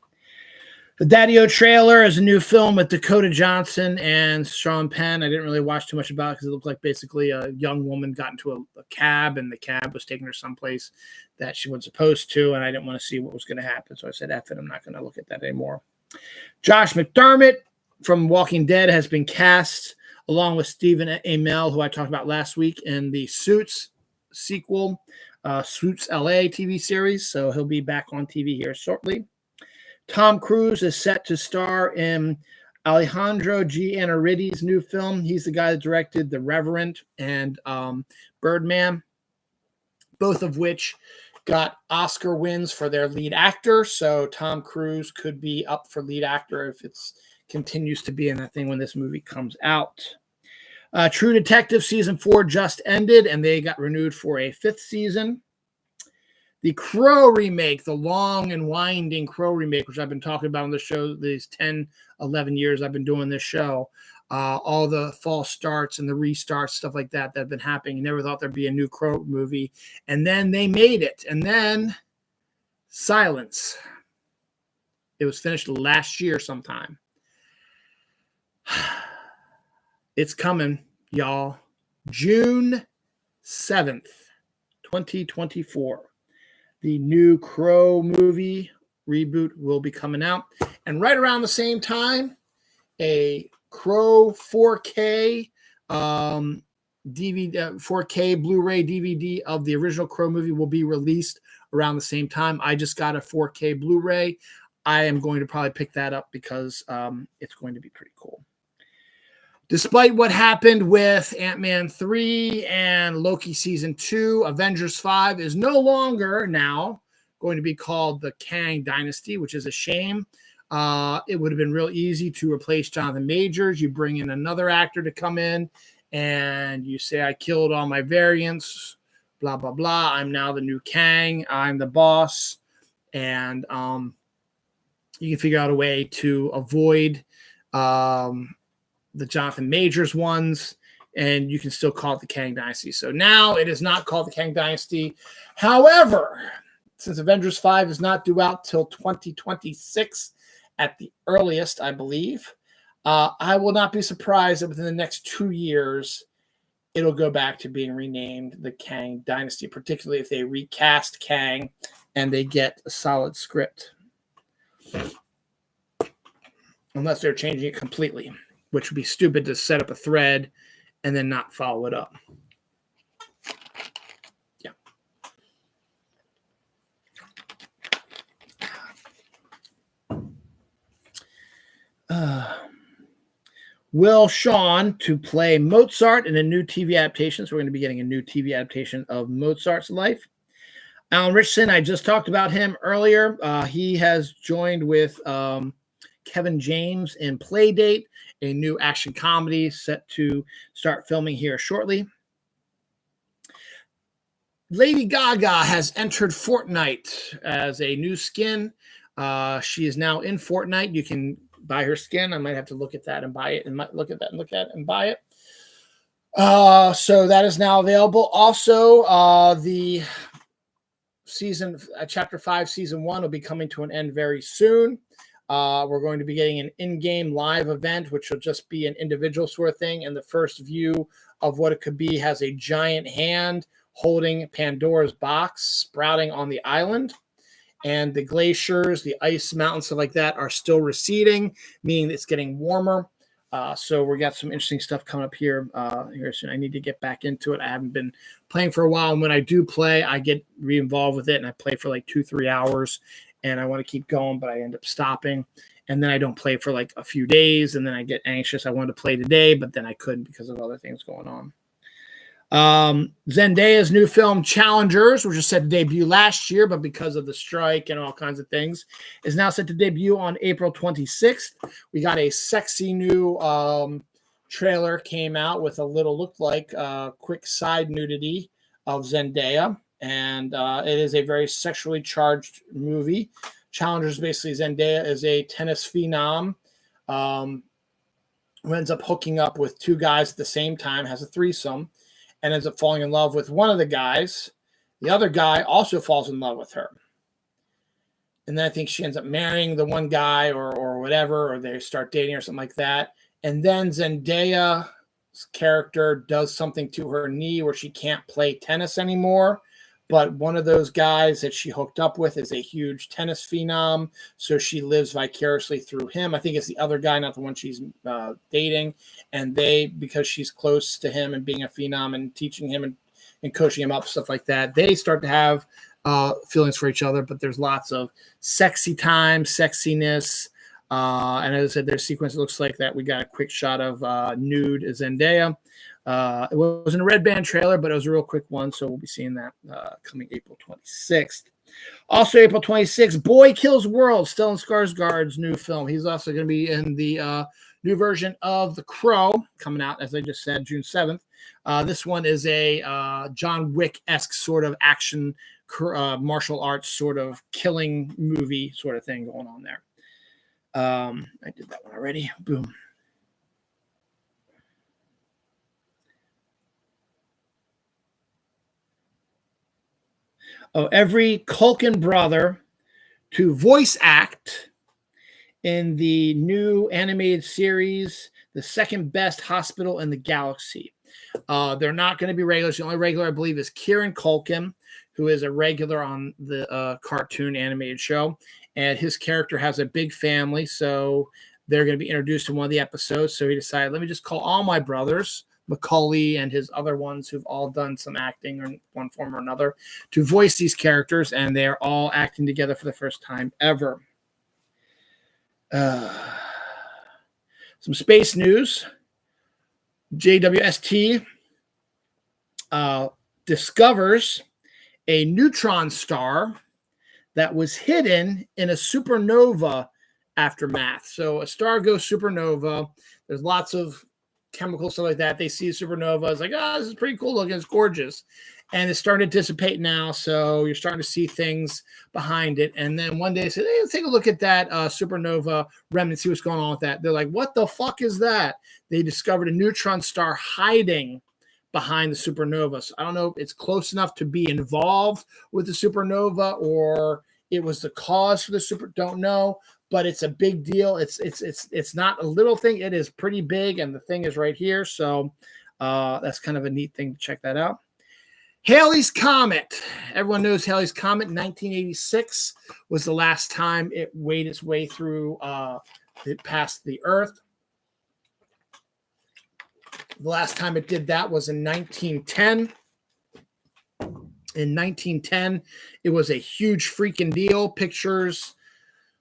The Daddy-O trailer is a new film with Dakota Johnson and Sean Penn. I didn't really watch too much about it because it looked like basically a young woman got into a cab, and the cab was taking her someplace that she wasn't supposed to, and I didn't want to see what was going to happen. So I said, F it, I'm not going to look at that anymore. Josh McDermott from Walking Dead has been cast along with Stephen Amell, who I talked about last week, in the Suits sequel, Suits LA TV series. So he'll be back on TV here shortly. Tom Cruise is set to star in Alejandro G. Inarritu's new film. He's the guy that directed The Revenant and Birdman, both of which got Oscar wins for their lead actor. So Tom Cruise could be up for lead actor if it continues to be in that thing when this movie comes out. True Detective Season 4 just ended, and they got renewed for a 5th season. The Crow remake, the long and winding Crow remake, which I've been talking about on the show these 10, 11 years I've been doing this show, all the false starts and the restarts, stuff like that have been happening. You never thought there'd be a new Crow movie. And then they made it. And then silence. It was finished last year sometime. It's coming, y'all. June 7th, 2024. The new Crow movie reboot will be coming out. And right around the same time, a Crow 4K DVD, 4K Blu-ray DVD of the original Crow movie will be released around the same time. I just got a 4K Blu-ray. I am going to probably pick that up because it's going to be pretty cool. Despite what happened with Ant-Man 3 and Loki Season 2, Avengers 5 is no longer now going to be called the Kang Dynasty, which is a shame. It would have been real easy to replace Jonathan Majors. You bring in another actor to come in, and you say, I killed all my variants, blah, blah, blah. I'm now the new Kang. I'm the boss. And you can figure out a way to avoid the Jonathan Majors ones, and you can still call it the Kang Dynasty. So now it is not called the Kang Dynasty. However, since Avengers 5 is not due out till 2026 at the earliest, I believe, I will not be surprised that within the next 2 years, it'll go back to being renamed the Kang Dynasty, particularly if they recast Kang and they get a solid script. Unless they're changing it completely, which would be stupid to set up a thread and then not follow it up. Yeah. Will Shawn to play Mozart in a new TV adaptation. So we're going to be getting a new TV adaptation of Mozart's life. Alan Richardson, I just talked about him earlier. He has joined with Kevin James in Playdate, a new action comedy set to start filming here shortly. Lady Gaga has entered Fortnite as a new skin. She is now in Fortnite. You can buy her skin. I might have to look at that and buy it, and might look at that and look at it and buy it. So that is now available. Also, the chapter 5, season 1 will be coming to an end very soon. We're going to be getting an in-game live event, which will just be an individual sort of thing. And the first view of what it could be has a giant hand holding Pandora's box sprouting on the island. And the glaciers, the ice mountains, stuff like that are still receding, meaning it's getting warmer. So we got some interesting stuff coming up here soon. I need to get back into it. I haven't been playing for a while. And when I do play, I get re-involved with it. And I play for like 2-3 hours. and I want to keep going, but I end up stopping. And then I don't play for like a few days, and then I get anxious. I wanted to play today, but then I couldn't because of other things going on. Zendaya's new film Challengers, which was set to debut last year, but because of the strike and all kinds of things, is now set to debut on April 26th. We got a sexy new trailer came out with a little looked like quick side nudity of Zendaya, and it is a very sexually charged movie. Challengers, basically Zendaya is a tennis phenom who ends up hooking up with two guys at the same time, has a threesome, and ends up falling in love with one of the guys. The other guy also falls in love with her. And then I think she ends up marrying the one guy or whatever, or they start dating or something like that. And then Zendaya's character does something to her knee where she can't play tennis anymore. But one of those guys that she hooked up with is a huge tennis phenom, so she lives vicariously through him. I think it's the other guy, not the one she's dating. And they, because she's close to him and being a phenom and teaching him and coaching him up, stuff like that, they start to have feelings for each other. But there's lots of sexy time, sexiness. And as I said, their sequence looks like that. We got a quick shot of nude Zendaya. It wasn't a red band trailer, but it was a real quick one, so we'll be seeing that coming April 26th. Also, April 26th, Boy Kills World, Stellan Skarsgård's new film. He's also going to be in the new version of The Crow, coming out, as I just said, June 7th. This one is a John Wick-esque sort of action, martial arts sort of killing movie sort of thing going on there. I did that one already. Boom. Oh, every Culkin brother to voice act in the new animated series, The Second Best Hospital in the Galaxy. They're not going to be regulars. The only regular, I believe, is Kieran Culkin, who is a regular on the cartoon animated show. And his character has a big family, so they're going to be introduced in one of the episodes. So he decided, let me just call all my brothers, Macaulay and his other ones who've all done some acting in one form or another, to voice these characters, and they're all acting together for the first time ever. Some space news. JWST discovers a neutron star that was hidden in a supernova aftermath. So a star goes supernova. There's lots of chemical stuff like that. They see a supernova. It's like, oh, this is pretty cool looking. It's gorgeous. And it's starting to dissipate now. So you're starting to see things behind it. And then one day they said, hey, let's take a look at that supernova remnant, see what's going on with that. They're like, what the fuck is that? They discovered a neutron star hiding behind the supernova. So I don't know if it's close enough to be involved with the supernova or it was the cause for the don't know. But it's a big deal. It's not a little thing. It is pretty big, and the thing is right here. So that's kind of a neat thing to check that out. Halley's Comet. Everyone knows Halley's Comet. 1986 was the last time it made its way through. It passed the Earth. The last time it did that was in 1910. In 1910, it was a huge freaking deal. Pictures.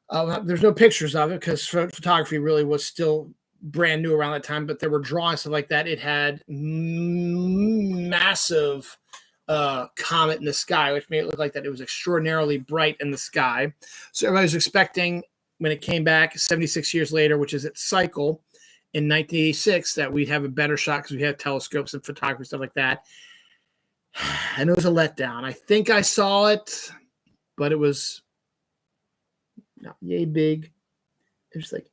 There's no pictures of it because photography really was still brand new around that time, but there were drawings, stuff like that. It had massive comet in the sky, which made it look like that it was extraordinarily bright in the sky. So everybody was expecting when it came back 76 years later, which is its cycle in 1986, that we'd have a better shot because we had telescopes and photography, stuff like that. And it was a letdown. I think I saw it, but it was not yay big. It was like,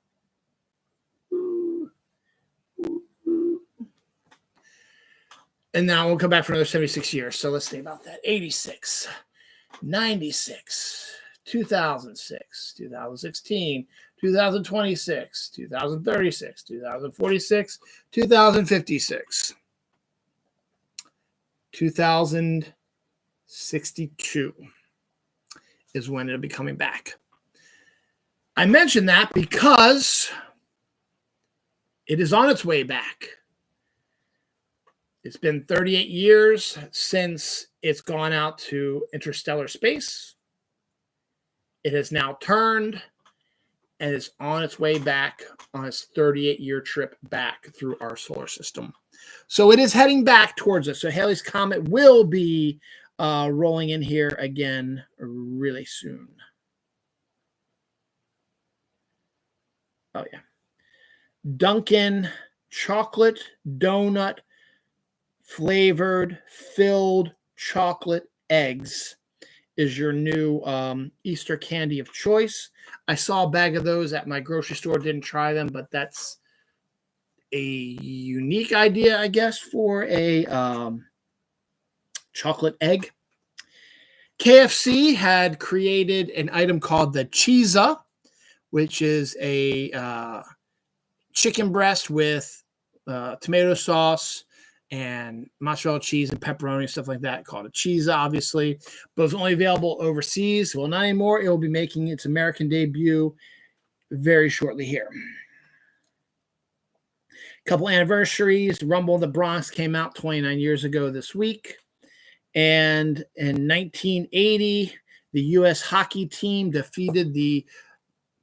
ooh, ooh, ooh. And now we'll come back for another 76 years. So let's think about that. 86, 96, 2006, 2016, 2026, 2036, 2046, 2056, 2062 is when it'll be coming back. I mention that because it is on its way back. It's been 38 years since it's gone out to interstellar space. It has now turned and is on its way back on its 38-year trip back through our solar system. So it is heading back towards us. So Halley's Comet will be rolling in here again really soon. Oh, yeah. Dunkin' chocolate donut flavored filled chocolate eggs is your new Easter candy of choice. I saw a bag of those at my grocery store. Didn't try them, but that's a unique idea, I guess, for a chocolate egg. KFC had created an item called the Cheesa, which is a chicken breast with tomato sauce and mozzarella cheese and pepperoni, stuff like that, called a Cheesa, obviously. But it's only available overseas. Well, not anymore. It will be making its American debut very shortly here. Couple anniversaries. Rumble in the Bronx came out 29 years ago this week. And in 1980, the U.S. hockey team defeated the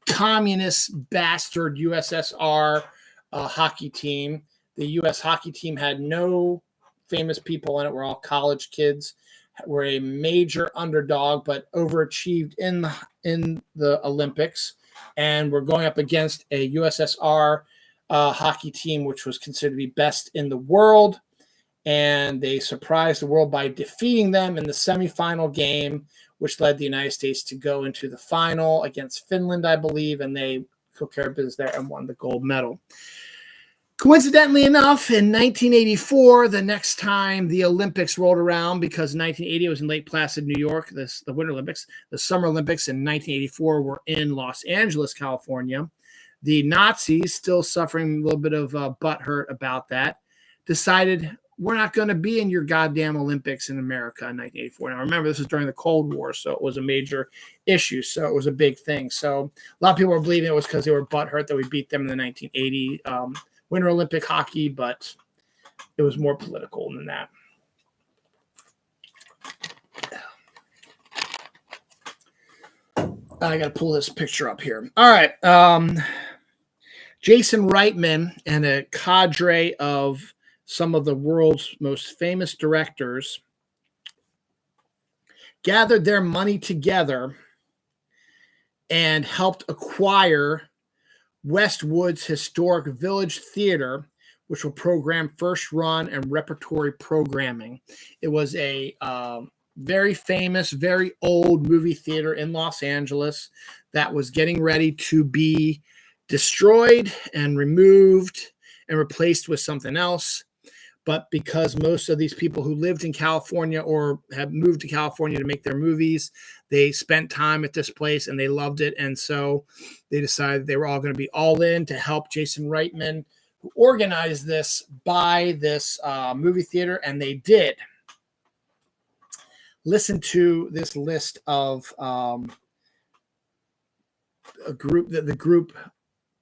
communist bastard USSR hockey team. The U.S. hockey team had no famous people in it. We're all college kids. We're a major underdog, but overachieved in the Olympics. And we're going up against a USSR hockey team, which was considered to be best in the world. And they surprised the world by defeating them in the semifinal game, which led the United States to go into the final against Finland, I believe. And they took care of business there and won the gold medal. Coincidentally enough, in 1984, the next time the Olympics rolled around, because 1980 was in Lake Placid, New York, the Winter Olympics, the Summer Olympics in 1984 were in Los Angeles, California. The Nazis, still suffering a little bit of butthurt about that, decided we're not going to be in your goddamn Olympics in America in 1984. Now, remember, this is during the Cold War, so it was a major issue. So it was a big thing. So a lot of people were believing it was because they were butthurt that we beat them in the 1980 Winter Olympic hockey, but it was more political than that. I got to pull this picture up here. All right. Jason Reitman and a cadre of some of the world's most famous directors gathered their money together and helped acquire Westwood's historic Village Theater, which will program first run and repertory programming. It was a very famous, very old movie theater in Los Angeles that was getting ready to be destroyed and removed and replaced with something else. But because most of these people who lived in California or have moved to California to make their movies, they spent time at this place and they loved it. And so they decided they were all going to be all in to help Jason Reitman, who organized this, buy this movie theater. And they did. Listen to this list of a group,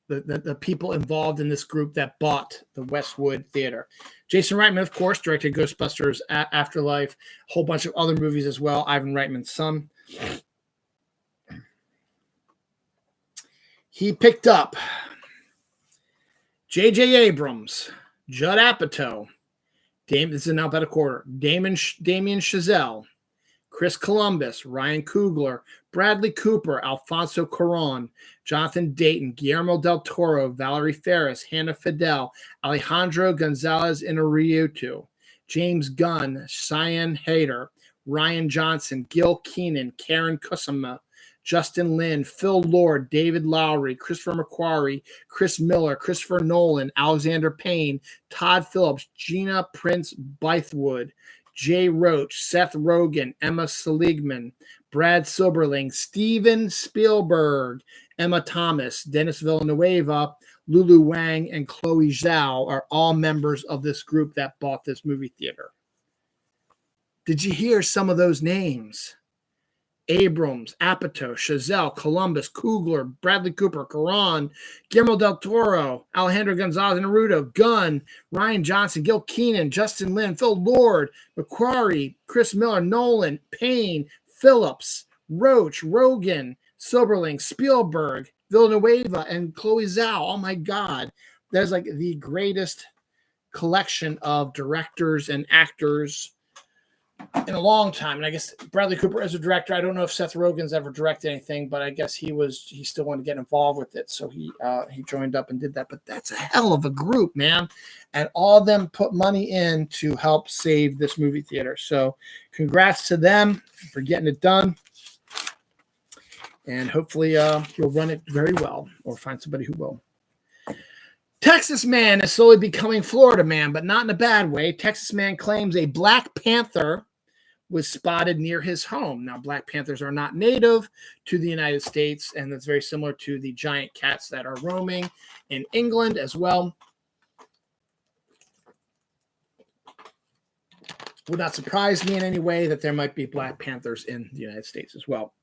the people involved in this group that bought the Westwood Theater. Jason Reitman, of course, directed Ghostbusters Afterlife, a whole bunch of other movies as well. Ivan Reitman's son. He picked up J.J. Abrams, Judd Apatow, this is in alphabetical order, Damien Chazelle, Chris Columbus, Ryan Coogler, Bradley Cooper, Alfonso Cuarón, Jonathan Dayton, Guillermo del Toro, Valerie Faris, Hannah Fidel, Alejandro Gonzalez Inarritu, James Gunn, Cyan Hayter, Ryan Johnson, Gil Keenan, Karen Kusama, Justin Lin, Phil Lord, David Lowery, Christopher McQuarrie, Chris Miller, Christopher Nolan, Alexander Payne, Todd Phillips, Gina Prince Bythewood, Jay Roach, Seth Rogen, Emma Seligman, Brad Silberling, Steven Spielberg, Emma Thomas, Dennis Villanueva, Lulu Wang, and Chloe Zhao are all members of this group that bought this movie theater. Did you hear some of those names? Abrams, Apatow, Chazelle, Columbus, Coogler, Bradley Cooper, Cuarón, Guillermo del Toro, Alejandro Gonzalez Inarritu, Gunn, Ryan Johnson, Gil Keenan, Justin Lin, Phil Lord, McQuarrie, Chris Miller, Nolan, Payne, Phillips, Roach, Rogen, Soberling, Spielberg, Villanueva, and Chloe Zhao. Oh my God. There's like the greatest collection of directors and actors in a long time. And I guess Bradley Cooper as a director, I don't know if Seth Rogen's ever directed anything, but I guess he still wanted to get involved with it. So he joined up and did that. But that's a hell of a group, man. And all of them put money in to help save this movie theater. So congrats to them for getting it done. And hopefully you'll run it very well or find somebody who will. Texas man is slowly becoming Florida man, but not in a bad way. Texas man claims a Black Panther was spotted near his home. Now, Black Panthers are not native to the United States, and that's very similar to the giant cats that are roaming in England as well. Would not surprise me in any way that there might be Black Panthers in the United States as well.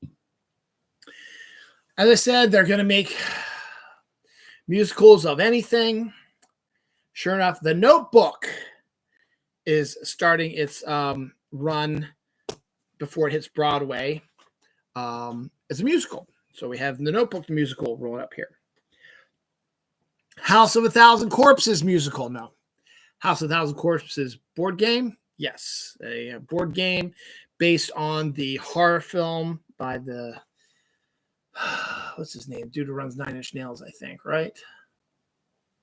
As I said, they're going to make musicals of anything. Sure enough, The Notebook is starting its run before it hits Broadway as a musical. So we have The Notebook, the musical, rolling up here. House of a Thousand Corpses musical. No. House of a Thousand Corpses board game. Yes. A board game based on the horror film by the what's his name? Dude who runs 9 Inch Nails, I think, right?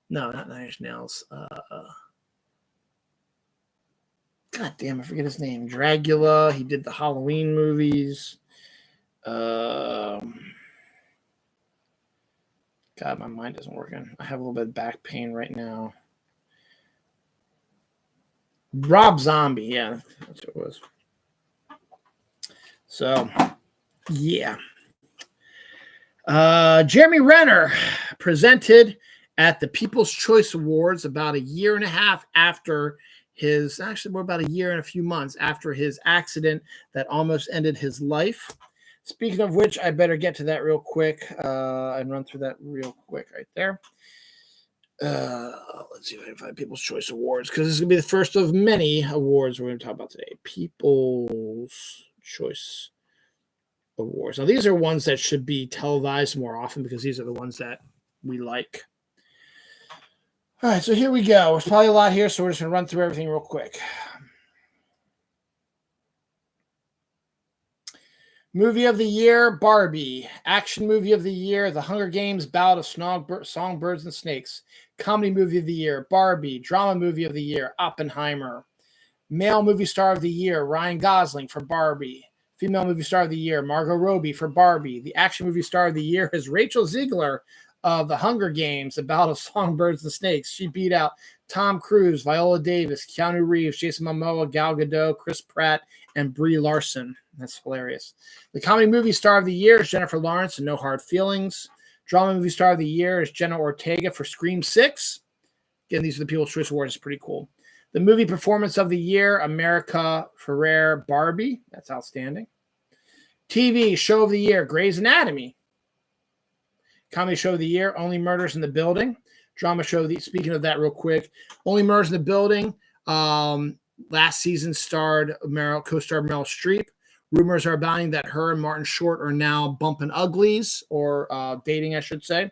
No, not 9 Inch Nails. God damn, I forget his name. Dracula. He did the Halloween movies. God, my mind isn't working. I have a little bit of back pain right now. Rob Zombie. Yeah, that's what it was. So, yeah. Jeremy Renner presented at the People's Choice Awards about a year and a half after we're about a year and a few months after his accident that almost ended his life. Speaking of which, I better get to that real quick and run through that real quick right there. Let's see if I can find People's Choice Awards, because this is going to be the first of many awards we're going to talk about today. People's Choice Awards. Now, these are ones that should be televised more often because these are the ones that we like. All right, so here we go. There's probably a lot here, so we're just going to run through everything real quick. Movie of the Year, Barbie. Action Movie of the Year, The Hunger Games, Ballad of Songbirds and Snakes. Comedy Movie of the Year, Barbie. Drama Movie of the Year, Oppenheimer. Male Movie Star of the Year, Ryan Gosling for Barbie. Female Movie Star of the Year, Margot Robbie for Barbie. The Action Movie Star of the Year is Rachel Ziegler of The Hunger Games, The Ballad of Songbirds and Snakes. She beat out Tom Cruise, Viola Davis, Keanu Reeves, Jason Momoa, Gal Gadot, Chris Pratt, and Brie Larson. That's hilarious. The Comedy Movie Star of the Year is Jennifer Lawrence in No Hard Feelings. Drama Movie Star of the Year is Jenna Ortega for Scream 6. Again, these are the People's Choice Awards. It's pretty cool. The Movie Performance of the Year, America Ferrera, Barbie. That's outstanding. TV Show of the Year, Grey's Anatomy. Comedy Show of the Year, Only Murders in the Building. Drama Show of the Speaking of that real quick, Only Murders in the Building. Last season co-starred Meryl Streep. Rumors are abounding that her and Martin Short are now bumping uglies, or dating, I should say.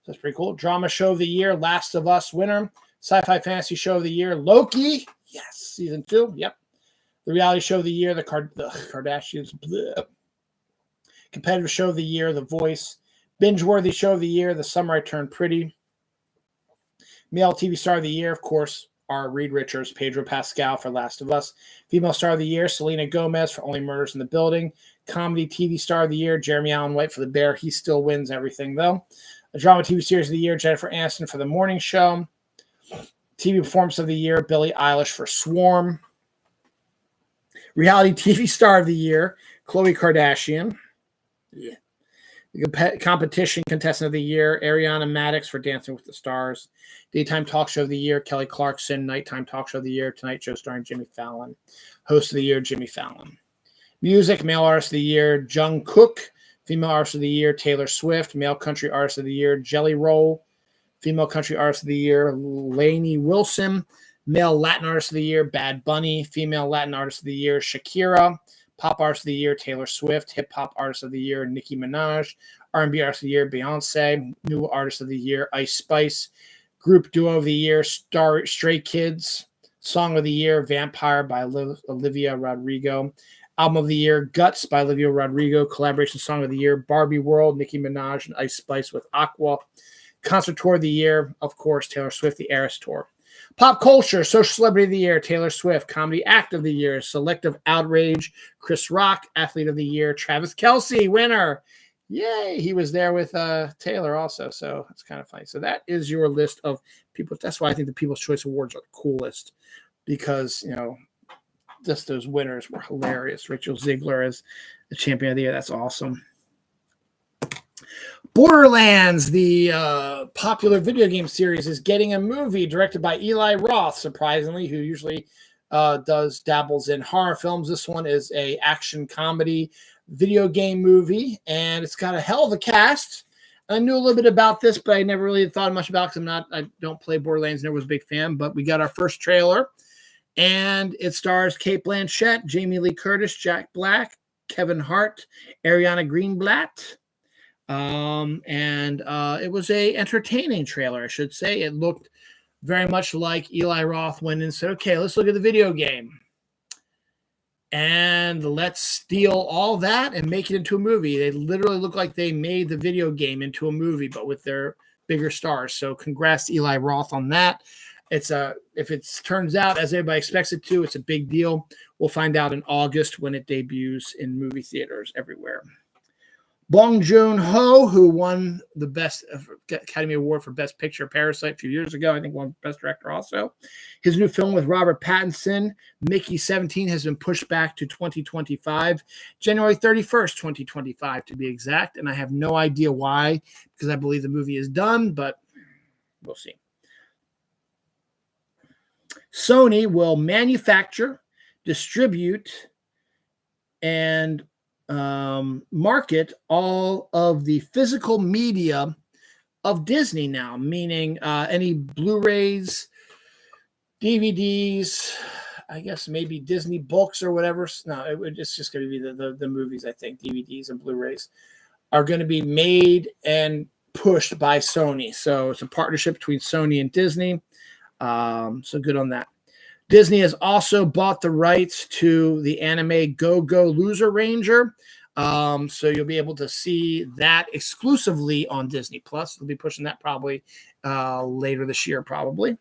So that's pretty cool. Drama Show of the Year, Last of Us winner. Sci-Fi Fantasy Show of the Year, Loki. Yes, season 2. Yep. The Reality Show of the Year, the Kardashians. Bleh. Competitive Show of the Year, The Voice. Binge-worthy Show of the Year, The Summer I Turned Pretty. Male TV Star of the Year, of course, are Reed Richards, Pedro Pascal for Last of Us. Female Star of the Year, Selena Gomez for Only Murders in the Building. Comedy TV Star of the Year, Jeremy Allen White for The Bear. He still wins everything, though. A Drama TV Series of the Year, Jennifer Aniston for The Morning Show. TV Performance of the Year, Billie Eilish for Swarm. Reality TV Star of the Year, Khloe Kardashian. Yeah. The Competition Contestant of the Year, Ariana Madix for Dancing with the Stars. Daytime Talk Show of the Year, Kelly Clarkson. Nighttime Talk Show of the Year, Tonight Show starring Jimmy Fallon. Host of the Year, Jimmy Fallon. Music, Male Artist of the Year, Jungkook. Female Artist of the Year, Taylor Swift. Male Country Artist of the Year, Jelly Roll. Female Country Artist of the Year, Lainey Wilson. Male Latin Artist of the Year, Bad Bunny. Female Latin Artist of the Year, Shakira. Pop Artist of the Year, Taylor Swift. Hip Hop Artist of the Year, Nicki Minaj. R&B Artist of the Year, Beyonce. New Artist of the Year, Ice Spice. Group Duo of the Year, Stray Kids. Song of the Year, Vampire by Olivia Rodrigo. Album of the Year, Guts by Olivia Rodrigo. Collaboration Song of the Year, Barbie World, Nicki Minaj and Ice Spice with Aqua. Concert Tour of the Year, of course, Taylor Swift, the Eras Tour. Pop Culture, Social Celebrity of the Year, Taylor Swift. Comedy Act of the Year, Selective Outrage, Chris Rock. Athlete of the Year, Travis Kelce, winner. Yay, he was there with Taylor also, so it's kind of funny. So that is your list of people. That's why I think the People's Choice Awards are the coolest, because, just those winners were hilarious. Rachel Ziegler as the champion of the year. That's awesome. Borderlands, the popular video game series, is getting a movie directed by Eli Roth, surprisingly, who usually dabbles in horror films. This one is a action comedy video game movie, and it's got a hell of a cast. I knew a little bit about this, but I never really thought much about it because I don't play Borderlands, never was a big fan. But we got our first trailer, and it stars Cate Blanchett, Jamie Lee Curtis, Jack Black, Kevin Hart, Ariana Greenblatt. It was a entertaining trailer, I should say. It looked very much like Eli Roth went and said, okay, let's look at the video game. And let's steal all that and make it into a movie. They literally look like they made the video game into a movie, but with their bigger stars. So congrats to Eli Roth on that. If it turns out as everybody expects it to, it's a big deal. We'll find out in August when it debuts in movie theaters everywhere. Bong Joon-ho, who won the Best Academy Award for Best Picture, Parasite, a few years ago. I think won Best Director also. His new film with Robert Pattinson, Mickey 17, has been pushed back to 2025, January 31st, 2025 to be exact. And I have no idea why, because I believe the movie is done, but we'll see. Sony will manufacture, distribute, and market all of the physical media of Disney now, meaning any Blu-rays, DVDs, I guess maybe Disney books or whatever. No, it's just going to be the movies, I think. DVDs and Blu-rays are going to be made and pushed by Sony. So it's a partnership between Sony and Disney. So good on that. Disney has also bought the rights to the anime Go Go Loser Ranger. So you'll be able to see that exclusively on Disney Plus. They'll be pushing that probably later this year, probably.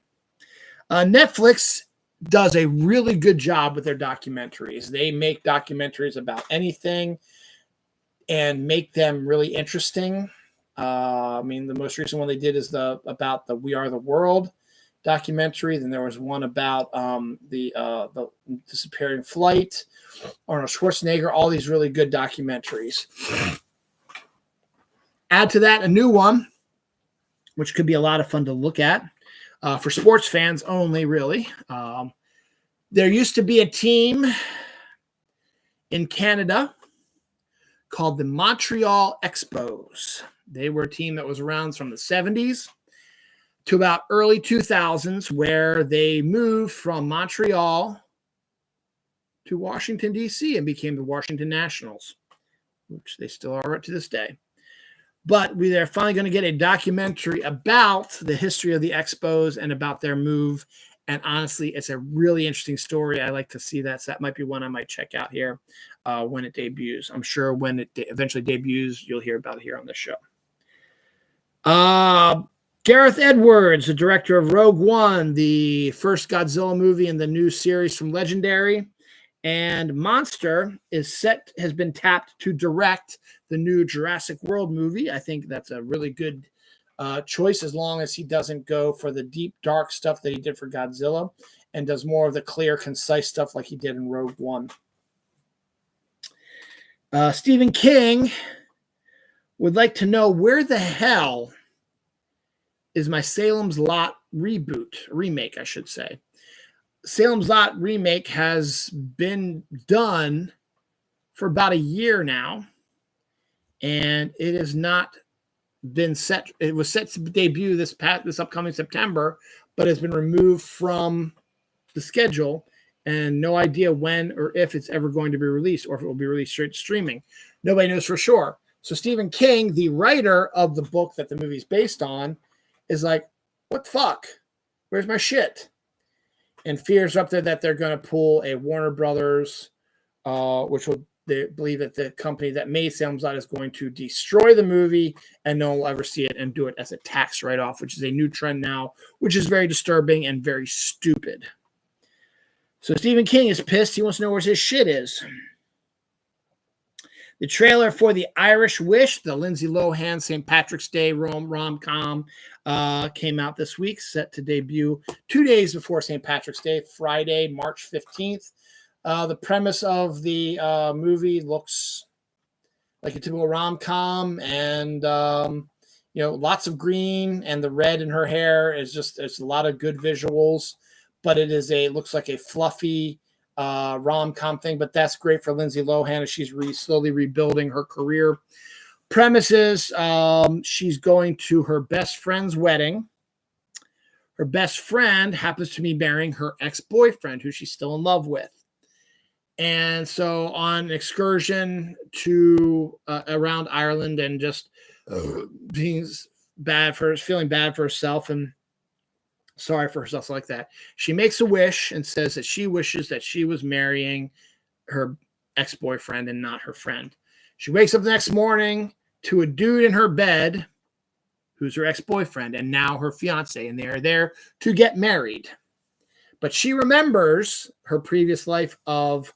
Netflix does a really good job with their documentaries. They make documentaries about anything and make them really interesting. The most recent one they did is about the We Are the World documentary. Then there was one about the disappearing flight, Arnold Schwarzenegger, all these really good documentaries. Add to that a new one, which could be a lot of fun to look at for sports fans only, really. There used to be a team in Canada called the Montreal Expos. They were a team that was around from the 70s to about early 2000s, where they moved from Montreal to Washington, D.C. and became the Washington Nationals, which they still are to this day. But they're finally going to get a documentary about the history of the Expos and about their move. And honestly, it's a really interesting story. I like to see that. So that might be one I might check out here when it debuts. I'm sure when it eventually debuts, you'll hear about it here on the show. Gareth Edwards, the director of Rogue One, the first Godzilla movie in the new series from Legendary, and Monster has been tapped to direct the new Jurassic World movie. I think that's a really good choice, as long as he doesn't go for the deep, dark stuff that he did for Godzilla and does more of the clear, concise stuff like he did in Rogue One. Stephen King would like to know, where the hell is my Salem's Lot remake, I should say. Salem's Lot remake has been done for about a year now, and it has not been set. It was set to debut this upcoming September, but has been removed from the schedule and no idea when or if it's ever going to be released or if it will be released straight to streaming. Nobody knows for sure. So Stephen King, the writer of the book that the movie's based on, is like, what the fuck? Where's my shit? And fears up there that they're going to pull a Warner Brothers, which will, they believe that the company that made Salem's Lot is going to destroy the movie and no one will ever see it and do it as a tax write-off, which is a new trend now, which is very disturbing and very stupid. So Stephen King is pissed. He wants to know where his shit is. The trailer for The Irish Wish, the Lindsay Lohan St. Patrick's Day rom-com, came out this week, set to debut 2 days before St. Patrick's Day, Friday, March 15th. The premise of the movie looks like a typical rom-com, and lots of green, and the red in her hair is just, it's a lot of good visuals, but it looks like a fluffy rom-com thing, but that's great for Lindsay Lohan as she's slowly rebuilding her career. Premises, she's going to her best friend's wedding. Her best friend happens to be marrying her ex-boyfriend, who she's still in love with. And so on an excursion to around Ireland and just feeling bad for herself and sorry for herself like that, she makes a wish and says that she wishes that she was marrying her ex-boyfriend and not her friend. She wakes up the next morning to a dude in her bed who's her ex-boyfriend and now her fiance, and they are there to get married. But she remembers her previous life of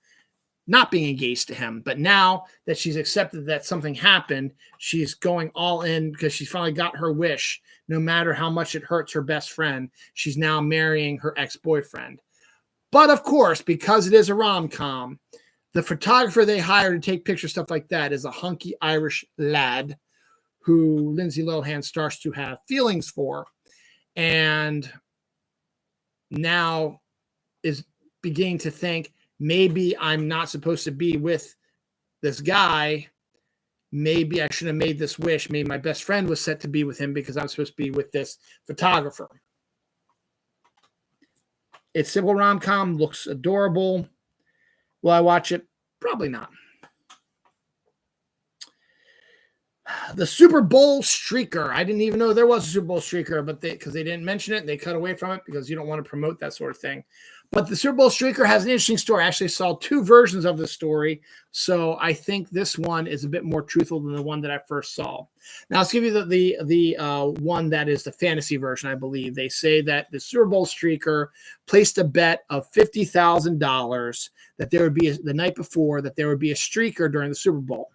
not being engaged to him. But now that she's accepted that something happened, she's going all in because she finally got her wish. No matter how much it hurts her best friend, she's now marrying her ex-boyfriend. But of course, because it is a rom-com, the photographer they hire to take pictures, stuff like that, is a hunky Irish lad who Lindsay Lohan starts to have feelings for. And now is beginning to think, maybe I'm not supposed to be with this guy. Maybe I should have made this wish. Maybe my best friend was set to be with him because I'm supposed to be with this photographer. It's simple rom-com, looks adorable. Will I watch it? Probably not. The Super Bowl streaker. I didn't even know there was a Super Bowl streaker, but because they didn't mention it, they cut away from it because you don't want to promote that sort of thing. But the Super Bowl streaker has an interesting story. I actually saw two versions of the story, so I think this one is a bit more truthful than the one that I first saw. Now, let's give you the one that is the fantasy version, I believe. They say that the Super Bowl streaker placed a bet of $50,000 that there would be the night before that there would be a streaker during the Super Bowl.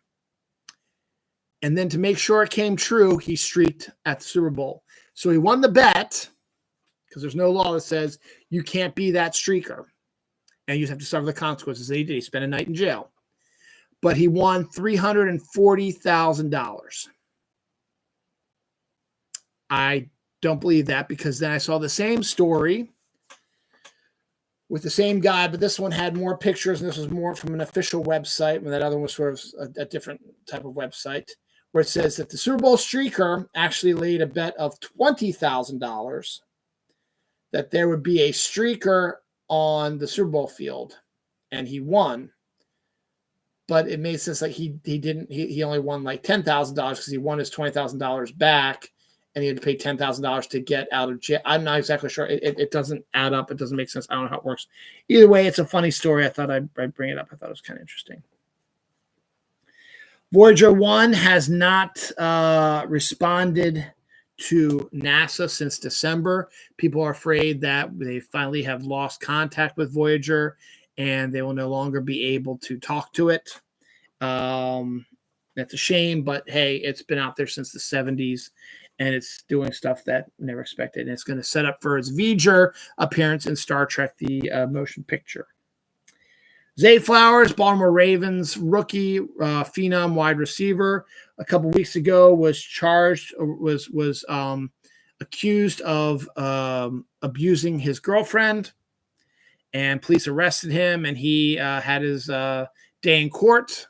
And then to make sure it came true, he streaked at the Super Bowl. So he won the bet because there's no law that says you can't be that streaker. And you just have to suffer the consequences that he did. He spent a night in jail. But he won $340,000. I don't believe that because then I saw the same story with the same guy, but this one had more pictures and this was more from an official website when that other one was sort of a different type of website, where it says that the Super Bowl streaker actually laid a bet of $20,000 that there would be a streaker on the Super Bowl field, and he won. But it made sense like he only won like $10,000 because he won his $20,000 back, and he had to pay $10,000 to get out of jail. I'm not exactly sure. It doesn't add up. It doesn't make sense. I don't know how it works. Either way, it's a funny story. I thought I'd bring it up. I thought it was kind of interesting. Voyager 1 has not responded to NASA since December. People are afraid that they finally have lost contact with Voyager and they will no longer be able to talk to it. That's a shame, but hey, it's been out there since the 70s and it's doing stuff that never expected. And it's going to set up for its Voyager appearance in Star Trek, the motion picture. Zay Flowers, Baltimore Ravens rookie, phenom wide receiver, a couple weeks ago was accused of abusing his girlfriend, and police arrested him, and he had his day in court,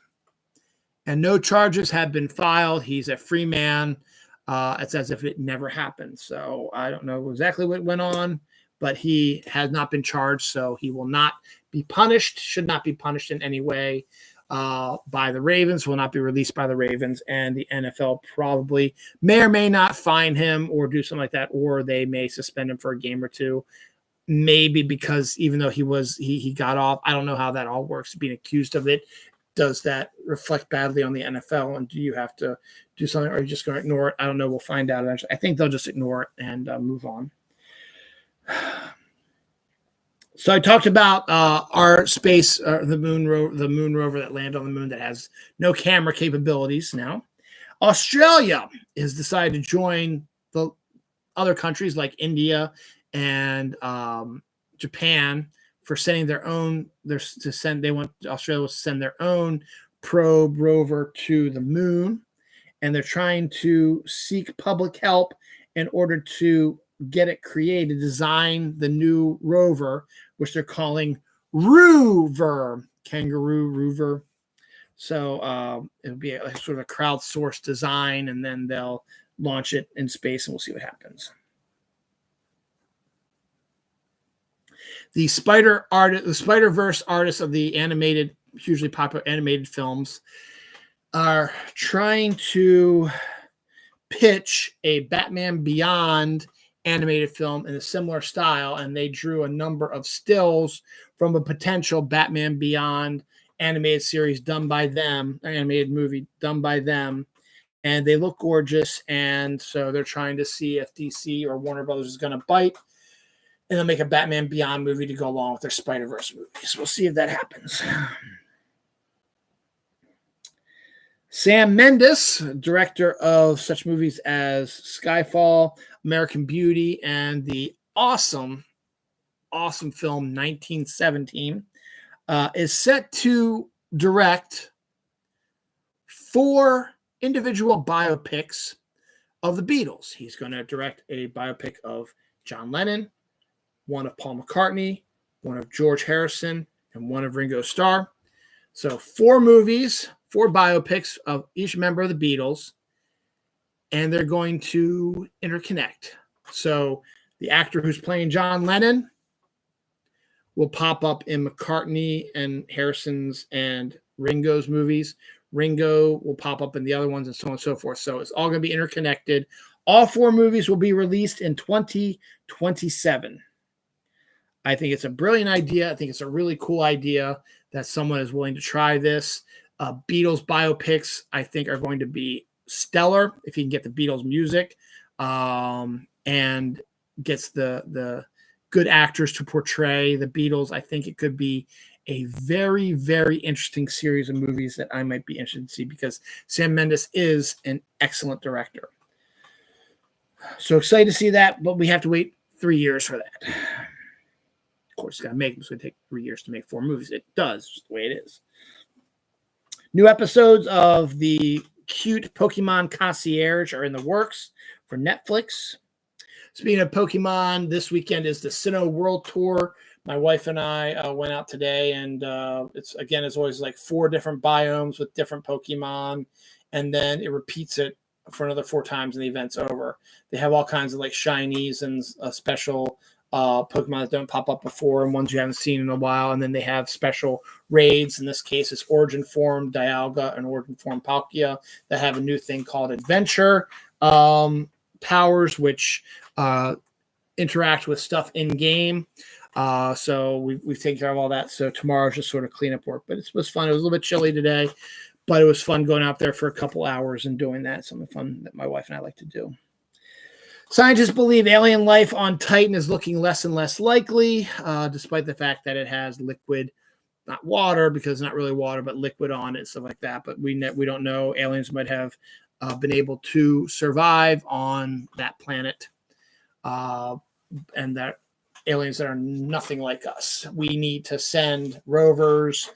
and no charges have been filed. He's a free man. It's as if it never happened. So I don't know exactly what went on, but he has not been charged, so he will not be punished, should not be punished in any way by the Ravens, will not be released by the Ravens, and the NFL probably may or may not fine him or do something like that, or they may suspend him for a game or two. Maybe because even though he got off, I don't know how that all works, being accused of it. Does that reflect badly on the NFL? And do you have to do something, or are you just going to ignore it? I don't know. We'll find out eventually. I think they'll just ignore it and move on. So I talked about our space, the moon rover that landed on the moon that has no camera capabilities now. Australia has decided to join the other countries like India and Japan for sending their own. They want Australia to send their own probe rover to the moon, and they're trying to seek public help in order to get it created, design the new rover, which they're calling Rover, kangaroo rover. So it'll be a sort of a crowdsourced design, and then they'll launch it in space, and we'll see what happens. The Spider-Verse artists of the hugely popular animated films are trying to pitch a Batman Beyond animated film in a similar style, and they drew a number of stills from a potential Batman Beyond animated series done by them, an animated movie done by them, and they look gorgeous, and so they're trying to see if DC or Warner Brothers is going to bite, and they'll make a Batman Beyond movie to go along with their Spider-Verse movies. We'll see if that happens. Sam Mendes, director of such movies as Skyfall, American Beauty, and the awesome film 1917, is set to direct 4 individual biopics of the Beatles. He's going to direct a biopic of John Lennon, one of Paul McCartney, one of George Harrison, and one of Ringo Starr. So 4 movies, 4 biopics of each member of the Beatles, and they're going to interconnect. So the actor who's playing John Lennon will pop up in McCartney and Harrison's and Ringo's movies. Ringo will pop up in the other ones, and so on and so forth. So it's all going to be interconnected. All 4 movies will be released in 2027. I think it's a brilliant idea. I think it's a really cool idea that someone is willing to try this. Beatles biopics, I think, are going to be stellar if you can get the Beatles music and gets the good actors to portray the Beatles. I think it could be a very, very interesting series of movies that I might be interested to see because Sam Mendes is an excellent director. So excited to see that, but we have to wait 3 years for that. Of course, it's got to make them. It's going to take 3 years to make 4 movies. It does, just the way it is. New episodes of the cute Pokemon Concierge are in the works for Netflix. Speaking of Pokemon, this weekend is the Sinnoh World Tour. My wife and I went out today, and it's always like 4 different biomes with different Pokemon, and then it repeats it for another 4 times, and the event's over. They have all kinds of like shinies and special Pokemon that don't pop up before and ones you haven't seen in a while. And then they have special raids. In this case, it's Origin Form Dialga and Origin Form Palkia that have a new thing called Adventure powers, which interact with stuff in game. So we've taken care of all that. So tomorrow's just sort of cleanup work, but it was fun. It was a little bit chilly today, but it was fun going out there for a couple hours and doing that. Something fun that my wife and I like to do. Scientists believe alien life on Titan is looking less and less likely, despite the fact that it has liquid, not water, because it's not really water, but liquid on it, stuff like that. But we don't know. Aliens might have been able to survive on that planet, and that aliens that are nothing like us. We need to send rovers,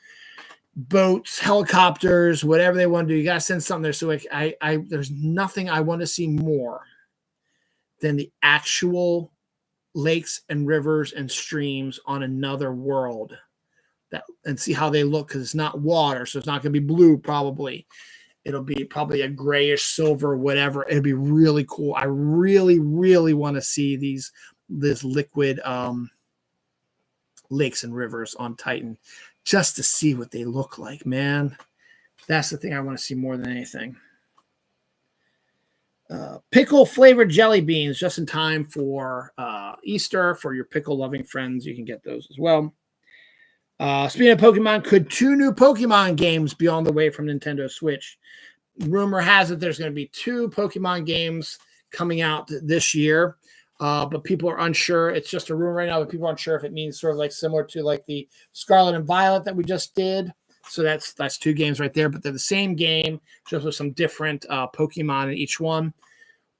boats, helicopters, whatever they want to do. You got to send something there. So there's nothing I want to see more than the actual lakes and rivers and streams on another world and see how they look, because it's not water, so it's not going to be blue probably. It'll be probably a grayish silver, whatever. It'll be really cool. I really, really want to see these this liquid lakes and rivers on Titan just to see what they look like, man. That's the thing I want to see more than anything. Pickle flavored jelly beans just in time for Easter. For your pickle loving friends, you can get those as well. Speaking of Pokemon, could 2 new Pokemon games be on the way from Nintendo Switch? Rumor has it there's going to be 2 Pokemon games coming out this year, but people are unsure. It's just a rumor right now, but people aren't sure if it means sort of like similar to like the Scarlet and Violet that we just did. So that's 2 games right there, but they're the same game, just with some different Pokemon in each one.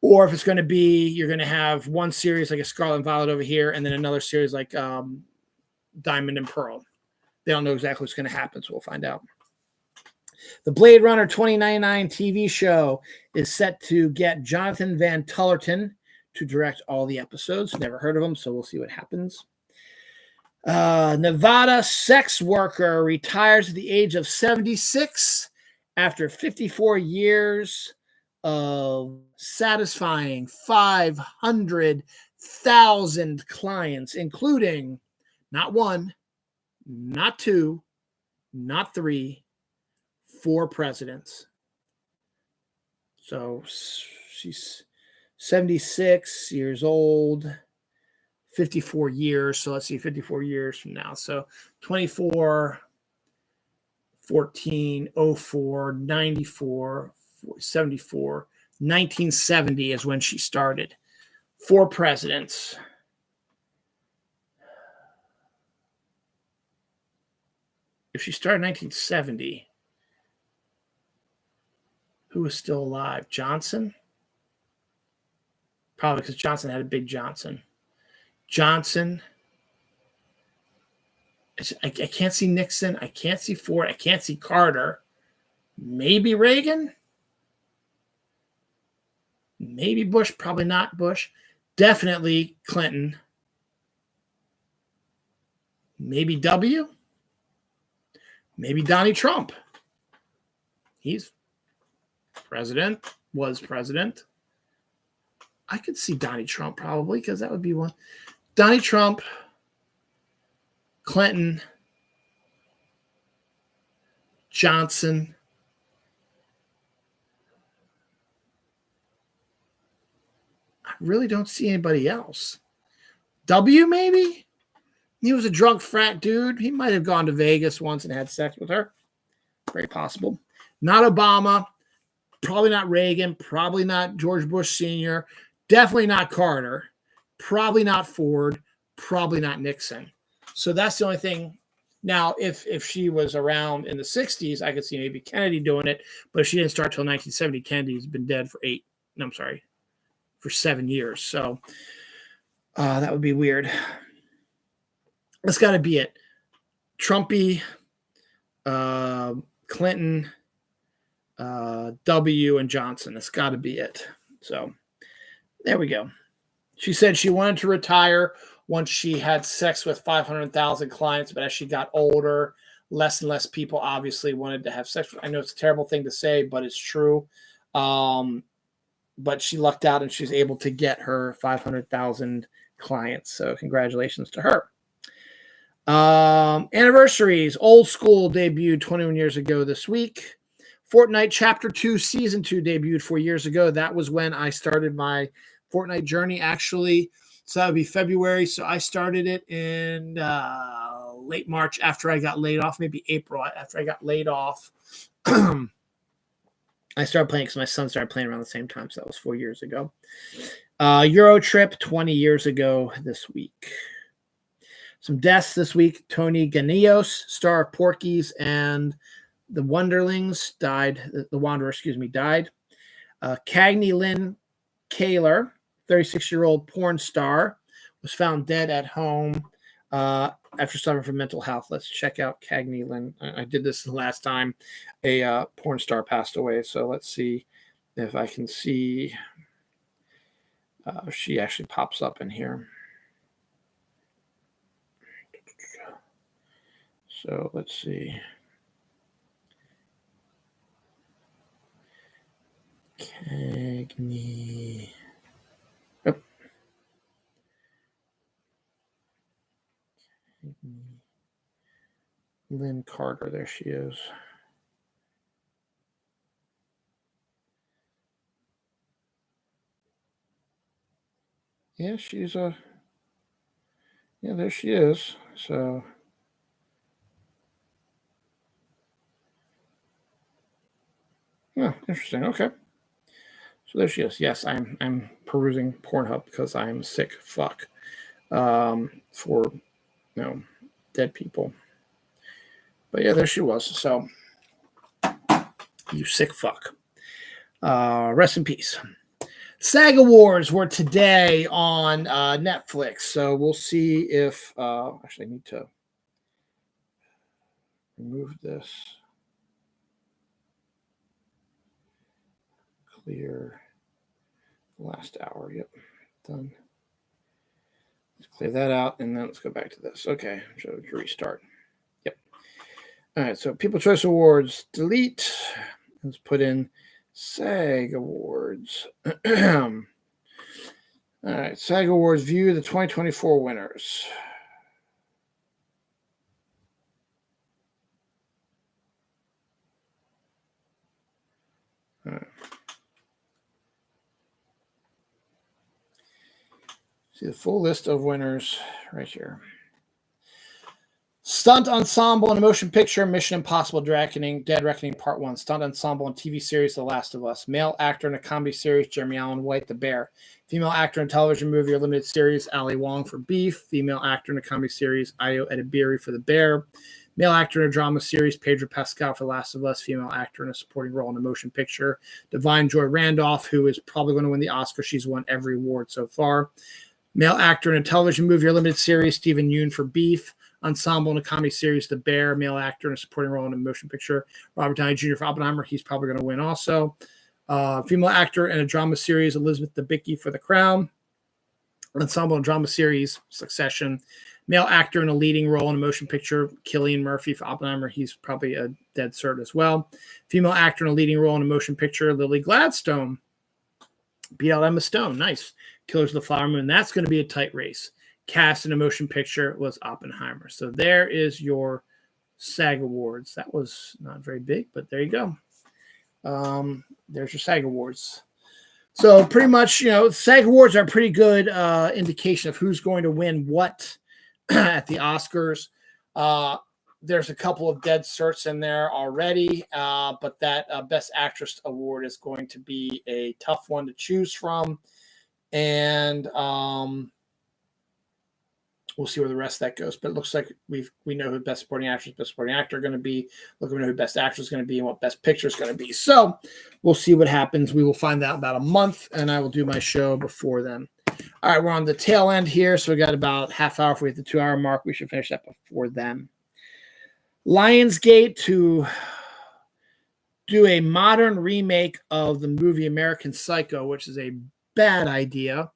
Or if it's going to be, you're going to have one series like a Scarlet and Violet over here, and then another series like Diamond and Pearl. They don't know exactly what's going to happen, so we'll find out. The Blade Runner 2099 TV show is set to get Jonathan Van Tullerton to direct all the episodes. Never heard of him, so we'll see what happens. Nevada sex worker retires at the age of 76 after 54 years of satisfying 500,000 clients, including not 1, not 2, not 3, 4 presidents. So she's 76 years old, 54 years. So let's see, 54 years from now. So 24, 14, 04, 94, 74, 1970 is when she started. 4 presidents. If she started in 1970, who was still alive? Johnson? Probably because Johnson had a big Johnson. Johnson. I can't see Nixon. I can't see Ford. I can't see Carter. Maybe Reagan. Maybe Bush. Probably not Bush. Definitely Clinton. Maybe W. Maybe Donnie Trump. He's president. Was president. I could see Donnie Trump probably because that would be one. Donnie Trump, Clinton, Johnson. I really don't see anybody else. W maybe? He was a drunk frat dude. He might have gone to Vegas once and had sex with her. Very possible. Not Obama. Probably not Reagan. Probably not George Bush Sr. Definitely not Carter. Probably not Ford. Probably not Nixon. So that's the only thing. Now, if she was around in the 60s, I could see maybe Kennedy doing it. But if she didn't start till 1970, Kennedy's been dead for 7 years. So that would be weird. That's got to be it. Trumpy, Clinton, W, and Johnson. That's got to be it. So there we go. She said she wanted to retire once she had sex with 500,000 clients, but as she got older, less and less people obviously wanted to have sex. I know it's a terrible thing to say, but it's true. But she lucked out and she's able to get her 500,000 clients. So congratulations to her. Anniversaries. Old School debuted 21 years ago this week. Fortnite Chapter 2 Season 2 debuted 4 years ago. That was when I started my Fortnite journey, actually. So that would be February. So I started it in late March after I got laid off, maybe April after I got laid off. I started playing because my son started playing around the same time. So that was 4 years ago. Euro Trip 20 years ago this week. Some deaths this week. Tony Ganios, star of Porky's and the Wanderlings, died. The Wanderer, died. Cagney Lynn Kaler, 36-year-old porn star, was found dead at home after suffering from mental health. Let's check out Cagney Lynn. I did this the last time a porn star passed away. So let's see if I can see if she actually pops up in here. So let's see. Cagney. Oh. Lynn Carter, there she is. Yeah, she's a. Yeah, there she is. So. Yeah, interesting. Okay. So there she is. Yes, I'm perusing Pornhub because I'm sick fuck for dead people. But yeah, there she was. So you sick fuck. Rest in peace. SAG Awards were today on Netflix, so we'll see if actually I need to remove this. Clear last hour. Yep, done. Let's clear that out, and then let's go back to this. Okay, so restart. Yep. All right, so People Choice Awards, delete. Let's put in SAG Awards. All right, SAG Awards view the 2024 winners. All right. See the full list of winners right here. Stunt Ensemble in a Motion Picture, Mission Impossible Dead Reckoning Part 1. Stunt Ensemble in TV series, The Last of Us. Male actor in a comedy series, Jeremy Allen White, The Bear. Female actor in a television movie or limited series, Ali Wong for Beef. Female actor in a comedy series, Ayo Edebiri for The Bear. Male actor in a drama series, Pedro Pascal for The Last of Us. Female actor in a supporting role in a motion picture, Divine Joy Randolph, who is probably going to win the Oscar. She's won every award so far. Male actor in a television movie or limited series, Stephen Yeun for Beef. Ensemble in a comedy series, The Bear. Male actor in a supporting role in a motion picture, Robert Downey Jr. for Oppenheimer. He's probably going to win also. Female actor in a drama series, Elizabeth Debicki for The Crown. Ensemble in drama series, Succession. Male actor in a leading role in a motion picture, Cillian Murphy for Oppenheimer. He's probably a dead cert as well. Female actor in a leading role in a motion picture, Lily Gladstone. Beat out Emma Stone. Nice. Killers of the Flower Moon. That's going to be a tight race. Cast in a motion picture was Oppenheimer. So there is your SAG Awards. That was not very big, but there you go. There's your SAG Awards. So pretty much, SAG Awards are a pretty good indication of who's going to win what at the Oscars. There's a couple of dead certs in there already, but that Best Actress Award is going to be a tough one to choose from. And we'll see where the rest of that goes. But it looks like we know who Best Supporting Actress, Best Supporting Actor are going to be. Look, we know who Best Actress is going to be and what Best Picture is going to be. So we'll see what happens. We will find out about a month, and I will do my show before then. All right, we're on the tail end here, so we got about half hour. If we hit the 2 hour mark, we should finish that before then. Lionsgate to do a modern remake of the movie American Psycho, which is a bad idea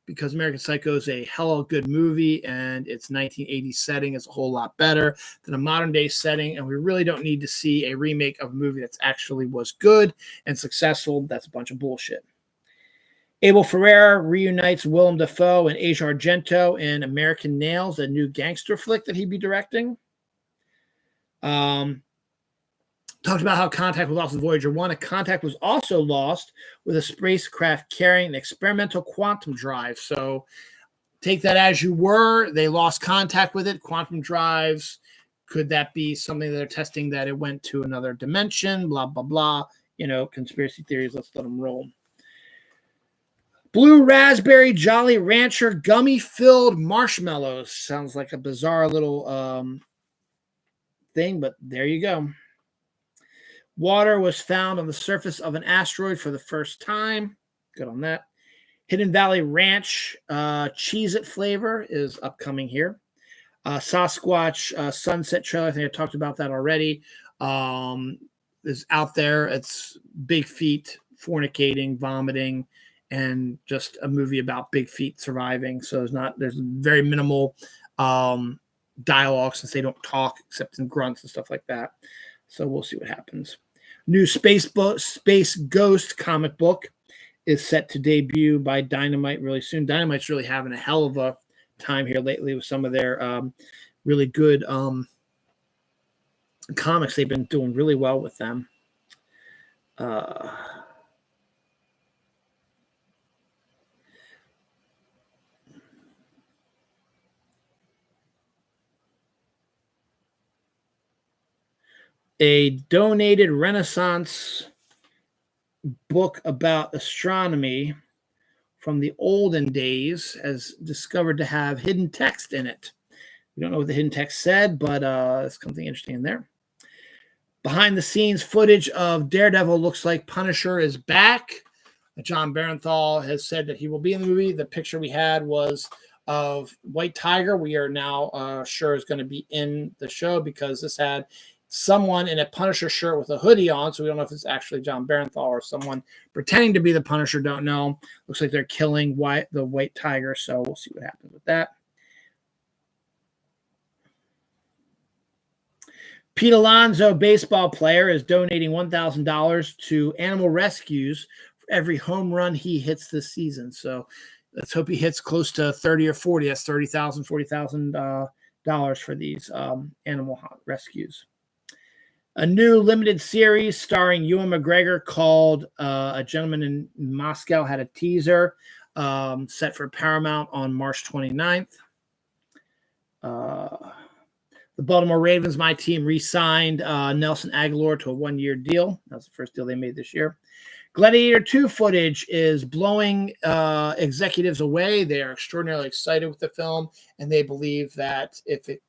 because American Psycho is a hell of a good movie and its 1980s setting is a whole lot better than a modern day setting. And we really don't need to see a remake of a movie that's actually was good and successful. That's a bunch of bullshit. Abel Ferrara reunites Willem Dafoe and Asia Argento in American Nails, a new gangster flick that he'd be directing. Talked about how contact was lost with Voyager 1. A contact was also lost with a spacecraft carrying an experimental quantum drive. So take that as you were. They lost contact with it. Quantum drives. Could that be something that they're testing that it went to another dimension? Blah, blah, blah. Conspiracy theories. Let's let them roll. Blue Raspberry Jolly Rancher gummy-filled marshmallows. Sounds like a bizarre little thing, but there you go. Water was found on the surface of an asteroid for the first time. Good on that. Hidden Valley Ranch Cheez-It flavor is upcoming here. Sasquatch Sunset Trailer, I think I talked about that already, is out there. It's big feet, fornicating, vomiting, and just a movie about big feet surviving. So there's very minimal dialogue since they don't talk except in grunts and stuff like that. So we'll see what happens. New Space Ghost comic book is set to debut by Dynamite really soon. Dynamite's really having a hell of a time here lately with some of their really good comics. They've been doing really well with them. A donated Renaissance book about astronomy from the olden days has discovered to have hidden text in it. We don't know what the hidden text said, but there's something interesting in there. Behind the scenes footage of Daredevil looks like Punisher is back. John Barenthal has said that he will be in the movie. The picture we had was of White Tiger. We are now sure is going to be in the show because this had someone in a Punisher shirt with a hoodie on, so we don't know if it's actually John Barenthal or someone pretending to be the Punisher. Don't know. Looks like they're killing the White Tiger, so we'll see what happens with that. Pete Alonso, baseball player, is donating $1,000 to animal rescues for every home run he hits this season. So let's hope he hits close to 30 or 40. That's $30,000, $40,000 for these animal rescues. A new limited series starring Ewan McGregor called A Gentleman in Moscow had a teaser set for Paramount on March 29th. The Baltimore Ravens, my team, re-signed Nelson Aguilar to a one-year deal. That's the first deal they made this year. Gladiator 2 footage is blowing executives away. They are extraordinarily excited with the film, and they believe that if it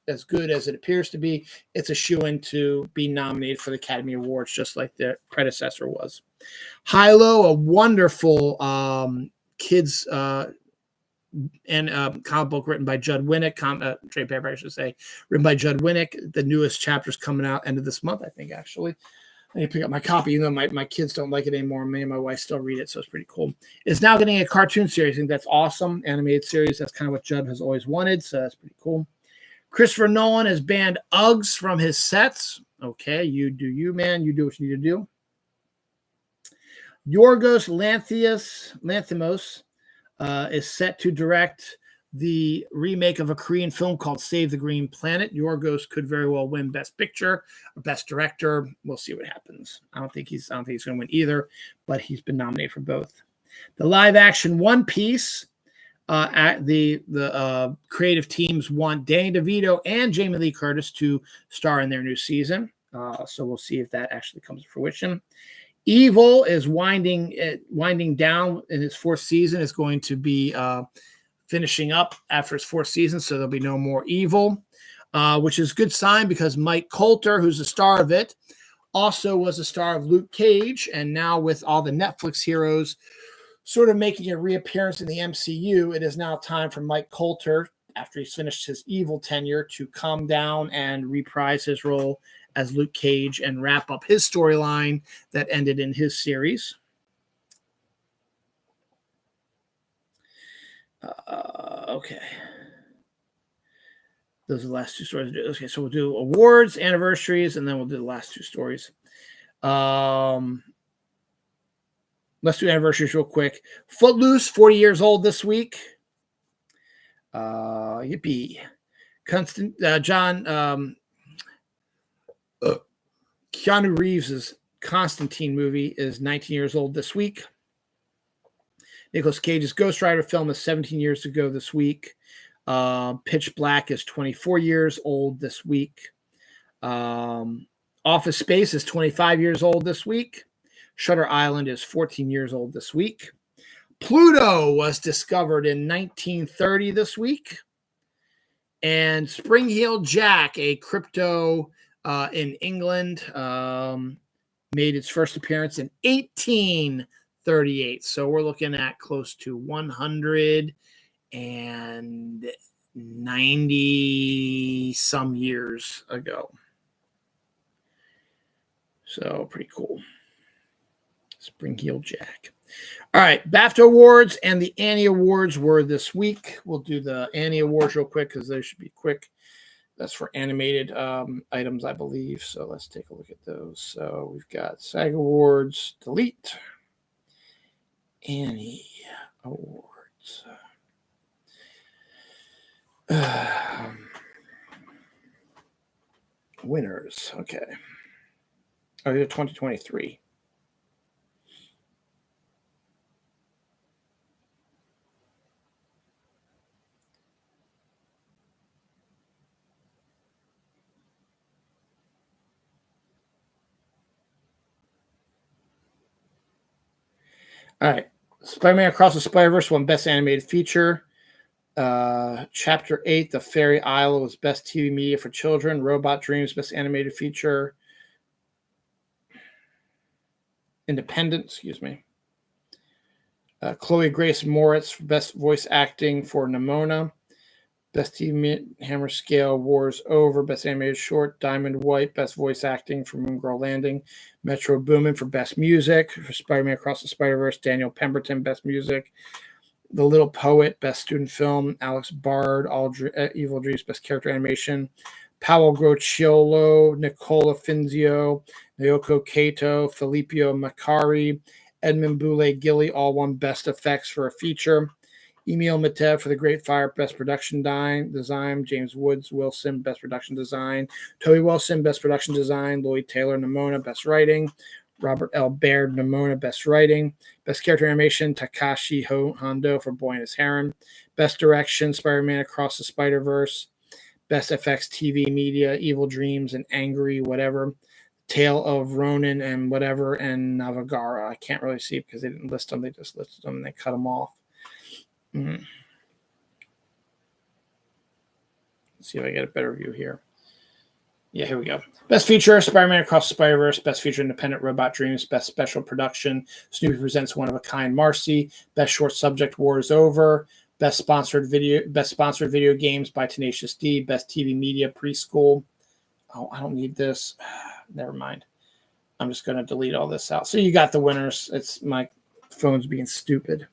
as good as it appears to be, it's a shoo-in to be nominated for the Academy Awards, just like their predecessor was. Hilo, a wonderful kids and comic book written by Judd Winnick, trade paper, I should say, written by Judd Winnick. The newest chapter is coming out end of this month, I think, actually. I need to pick up my copy, even though my kids don't like it anymore. Me and my wife still read it, so it's pretty cool. It's now getting a cartoon series. I think that's awesome. Animated series. That's kind of what Judd has always wanted, so that's pretty cool. Christopher Nolan has banned Uggs from his sets. Okay, you do you, man. You do what you need to do. Yorgos Lanthimos is set to direct the remake of a Korean film called Save the Green Planet. Yorgos could very well win Best Picture or Best Director. We'll see what happens. I don't think he's going to win either, but he's been nominated for both. The live-action One Piece. The creative teams want Danny DeVito and Jamie Lee Curtis to star in their new season. So we'll see if that actually comes to fruition. Evil is winding down in its fourth season. It's going to be finishing up after its fourth season, so there'll be no more Evil, which is a good sign because Mike Coulter, who's the star of it, also was a star of Luke Cage, and now with all the Netflix heroes sort of making a reappearance in the MCU, it is now time for Mike Coulter, after he's finished his Evil tenure, to come down and reprise his role as Luke Cage and wrap up his storyline that ended in his series. Okay. Those are the last two stories. Okay, so we'll do awards, anniversaries, and then we'll do the last two stories. Let's do anniversaries real quick. Footloose, 40 years old this week. Yippee. Keanu Reeves' Constantine movie is 19 years old this week. Nicolas Cage's Ghost Rider film is 17 years ago this week. Pitch Black is 24 years old this week. Office Space is 25 years old this week. Shutter Island is 14 years old this week. Pluto was discovered in 1930 this week. And Spring Heel Jack, a crypto in England, made its first appearance in 1838. So we're looking at close to 190 some years ago. So pretty cool. Spring Heel Jack. All right, BAFTA Awards and the Annie Awards were this week. We'll do the Annie Awards real quick because they should be quick. That's for animated items, I believe. So let's take a look at those. So we've got SAG Awards, delete, Annie Awards. Winners. Okay. Oh, they're 2023. All right. Spider-Man Across the Spider-Verse won Best Animated Feature. Chapter 8, The Fairy Isle, was Best TV Media for Children. Robot Dreams, Best Animated Feature. Independent, excuse me. Chloe Grace Moritz, Best Voice Acting for Nimona. Best TV Hammer Scale, Wars Over. Best Animated Short. Diamond White, Best Voice Acting for Moon Girl Landing. Metro Boomin for Best Music. For Spider-Man Across the Spider-Verse, Daniel Pemberton, Best Music. The Little Poet, Best Student Film. Alex Bard, Evil Dreams, Best Character Animation. Paolo Grociolo, Nicola Finzio, Naoko Kato, Filippo Macari, Edmund Boulay Gilly, all won Best Effects for a Feature. Emil Matev for The Great Fire, Best Production Design. James Woods Wilson, Best Production Design. Toby Wilson, Best Production Design. Lloyd Taylor, Nimona, Best Writing. Robert L. Baird, Nimona, Best Writing. Best Character Animation, Takashi Hondo for Boy and His Heron. Best Direction, Spider-Man Across the Spider-Verse. Best FX TV Media, Evil Dreams and Angry whatever. Tale of Ronin and whatever, and Navagara. I can't really see because they didn't list them. They just listed them and they cut them off. Let's see if I get a better view here. Yeah, here we go. Best Feature, Spider-Man Across the Spider-Verse. Best Feature, Independent, Robot Dreams. Best Special Production, Snoopy Presents One of a Kind, Marcy. Best Short Subject, War is Over. Best Sponsored Video Games by Tenacious D. Best TV Media, Preschool. Oh, I don't need this. Never mind. I'm just going to delete all this out. So you got the winners. It's my phone's being stupid.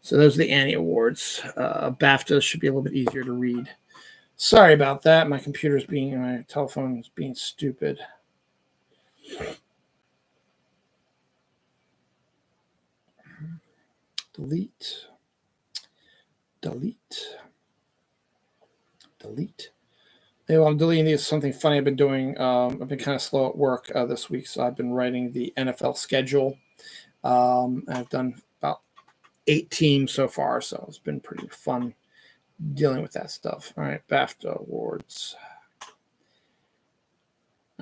So those are the Annie Awards. BAFTA should be a little bit easier to read. Sorry about that. My telephone is being stupid. Delete. Anyway, I'm deleting these. Something funny I've been doing. I've been kind of slow at work this week, so I've been writing the NFL schedule. I've done about 8 teams so far, so it's been pretty fun dealing with that stuff. All right, BAFTA Awards.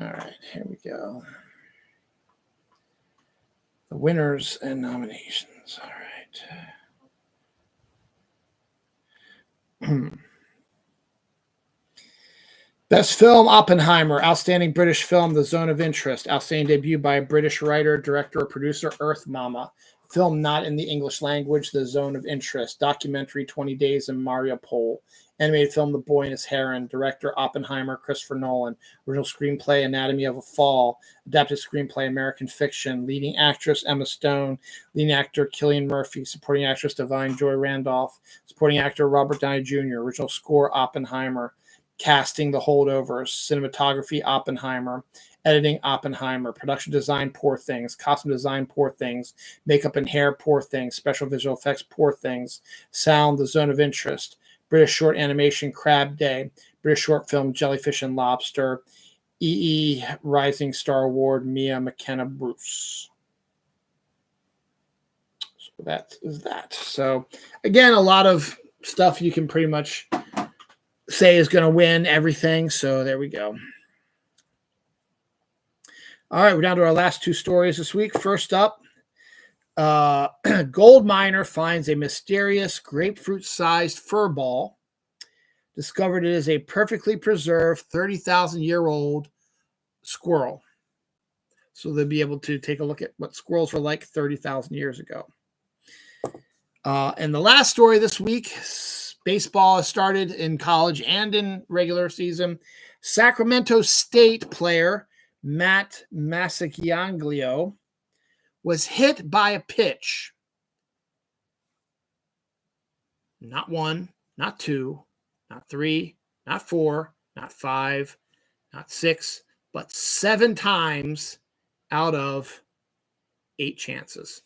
All right, here we go. The winners and nominations. All right. Best Film, Oppenheimer. Outstanding British Film, The Zone of Interest. Outstanding debut by a British writer, director, or producer, Earth Mama. Film not in the English language, The Zone of Interest. Documentary, 20 Days in Mariupol. Animated film, The Boy and His Heron. Director, Oppenheimer, Christopher Nolan. Original screenplay, Anatomy of a Fall. Adapted screenplay, American Fiction. Leading actress, Emma Stone. Leading actor, Cillian Murphy. Supporting actress, Divine Joy Randolph. Supporting actor, Robert Downey Jr. Original score, Oppenheimer. Casting, The Holdovers. Cinematography, Oppenheimer. Editing, Oppenheimer. Production design, Poor Things. Costume design, Poor Things. Makeup and hair, Poor Things. Special visual effects, Poor Things. Sound, The Zone of Interest. British short animation, Crab Day. British short film, Jellyfish and Lobster. Rising Star Award, Mia McKenna Bruce. So that is that. So again, a lot of stuff you can pretty much say is going to win everything. So there we go. All right, we're down to our last 2 stories this week. First up, gold miner finds a mysterious grapefruit-sized fur ball. Discovered it is a perfectly preserved 30,000-year-old squirrel. So they'll be able to take a look at what squirrels were like 30,000 years ago. And the last story this week, baseball has started in college and in regular season. Sacramento State player Matt Masacciaglio was hit by a pitch. Not 1, not 2, not 3, not 4, not 5, not 6, but 7 times out of 8 chances.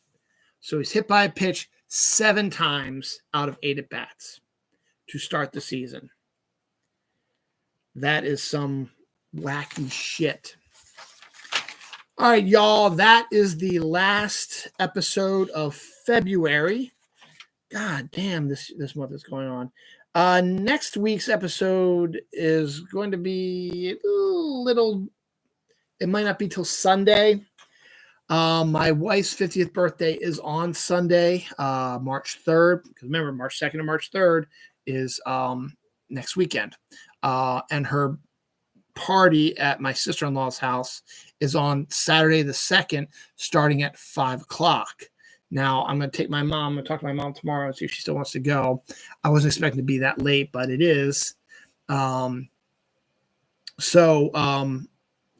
So he's hit by a pitch 7 times out of 8 at-bats to start the season. That is some wacky shit. All right, y'all. That is the last episode of February. God damn, this month is going on. Next week's episode is going to be a little. It might not be till Sunday. My wife's 50th birthday is on Sunday, March 3rd. Because remember, March 2nd and March 3rd is next weekend. And her party at my sister-in-law's house is on Saturday the 2nd, starting at 5 o'clock. Now, I'm going to take my mom. I'm going to talk to my mom tomorrow and see if she still wants to go. I wasn't expecting to be that late, but it is.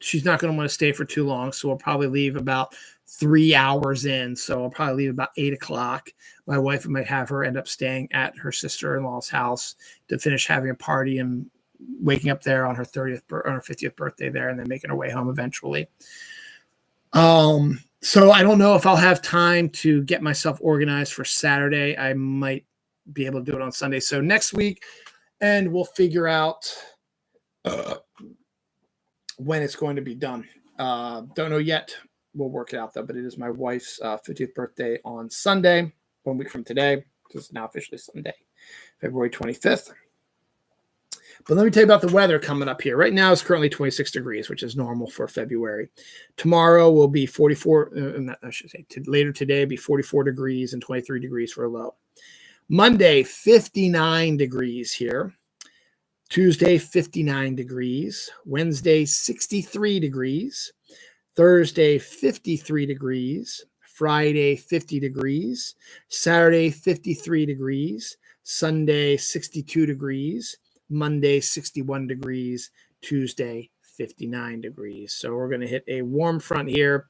She's not going to want to stay for too long, so we'll probably leave about 3 hours in. So I'll probably leave about 8 o'clock. My wife might have her end up staying at her sister-in-law's house to finish having a party and waking up there on her 50th birthday there, and then making her way home eventually. So I don't know if I'll have time to get myself organized for Saturday. I might be able to do it on Sunday. So next week, and we'll figure out when it's going to be done. Don't know yet. We'll work it out though. But it is my wife's 50th birthday on Sunday, 1 week from today. This is now officially Sunday, February 25th. But let me tell you about the weather coming up here. Right now it's currently 26 degrees, which is normal for February. Tomorrow will be 44. Later today be 44 degrees and 23 degrees for a low. Monday, 59 degrees here. Tuesday, 59 degrees. Wednesday, 63 degrees. Thursday, 53 degrees. Friday, 50 degrees. Saturday, 53 degrees. Sunday, 62 degrees. Monday, 61 degrees. Tuesday, 59 degrees. So we're going to hit a warm front here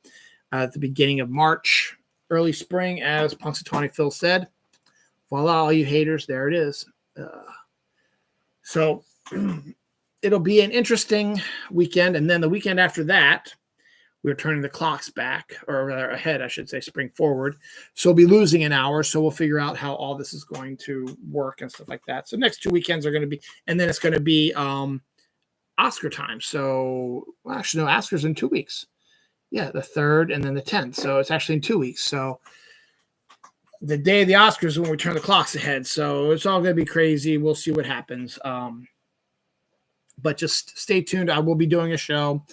at the beginning of March. Early spring, as Punxsutawney Phil said. Voila, all you haters, there it is. So it'll be an interesting weekend. And then the weekend after that, we're turning the clocks back, or rather ahead, I should say, spring forward. So we'll be losing an hour. So we'll figure out how all this is going to work and stuff like that. So next 2 weekends are going to be, and then it's going to be Oscar time. So, well, actually, no, Oscar's in 2 weeks. Yeah, the 3rd and then the 10th. So it's actually in 2 weeks. So the day of the Oscars is when we turn the clocks ahead. So it's all going to be crazy. We'll see what happens. But just stay tuned. I will be doing a show.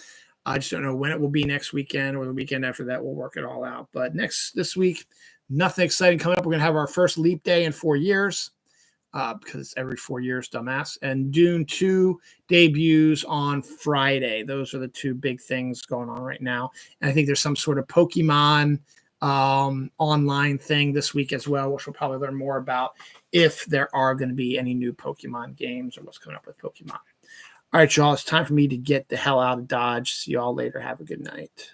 I just don't know when it will be next weekend or the weekend after that. We'll work it all out. But this week, nothing exciting coming up. We're going to have our first leap day in 4 years because it's every 4 years, dumbass. And Dune 2 debuts on Friday. Those are the two big things going on right now. And I think there's some sort of Pokemon online thing this week as well, which we'll probably learn more about if there are going to be any new Pokemon games or what's coming up with Pokemon. All right, y'all, it's time for me to get the hell out of Dodge. See y'all later. Have a good night.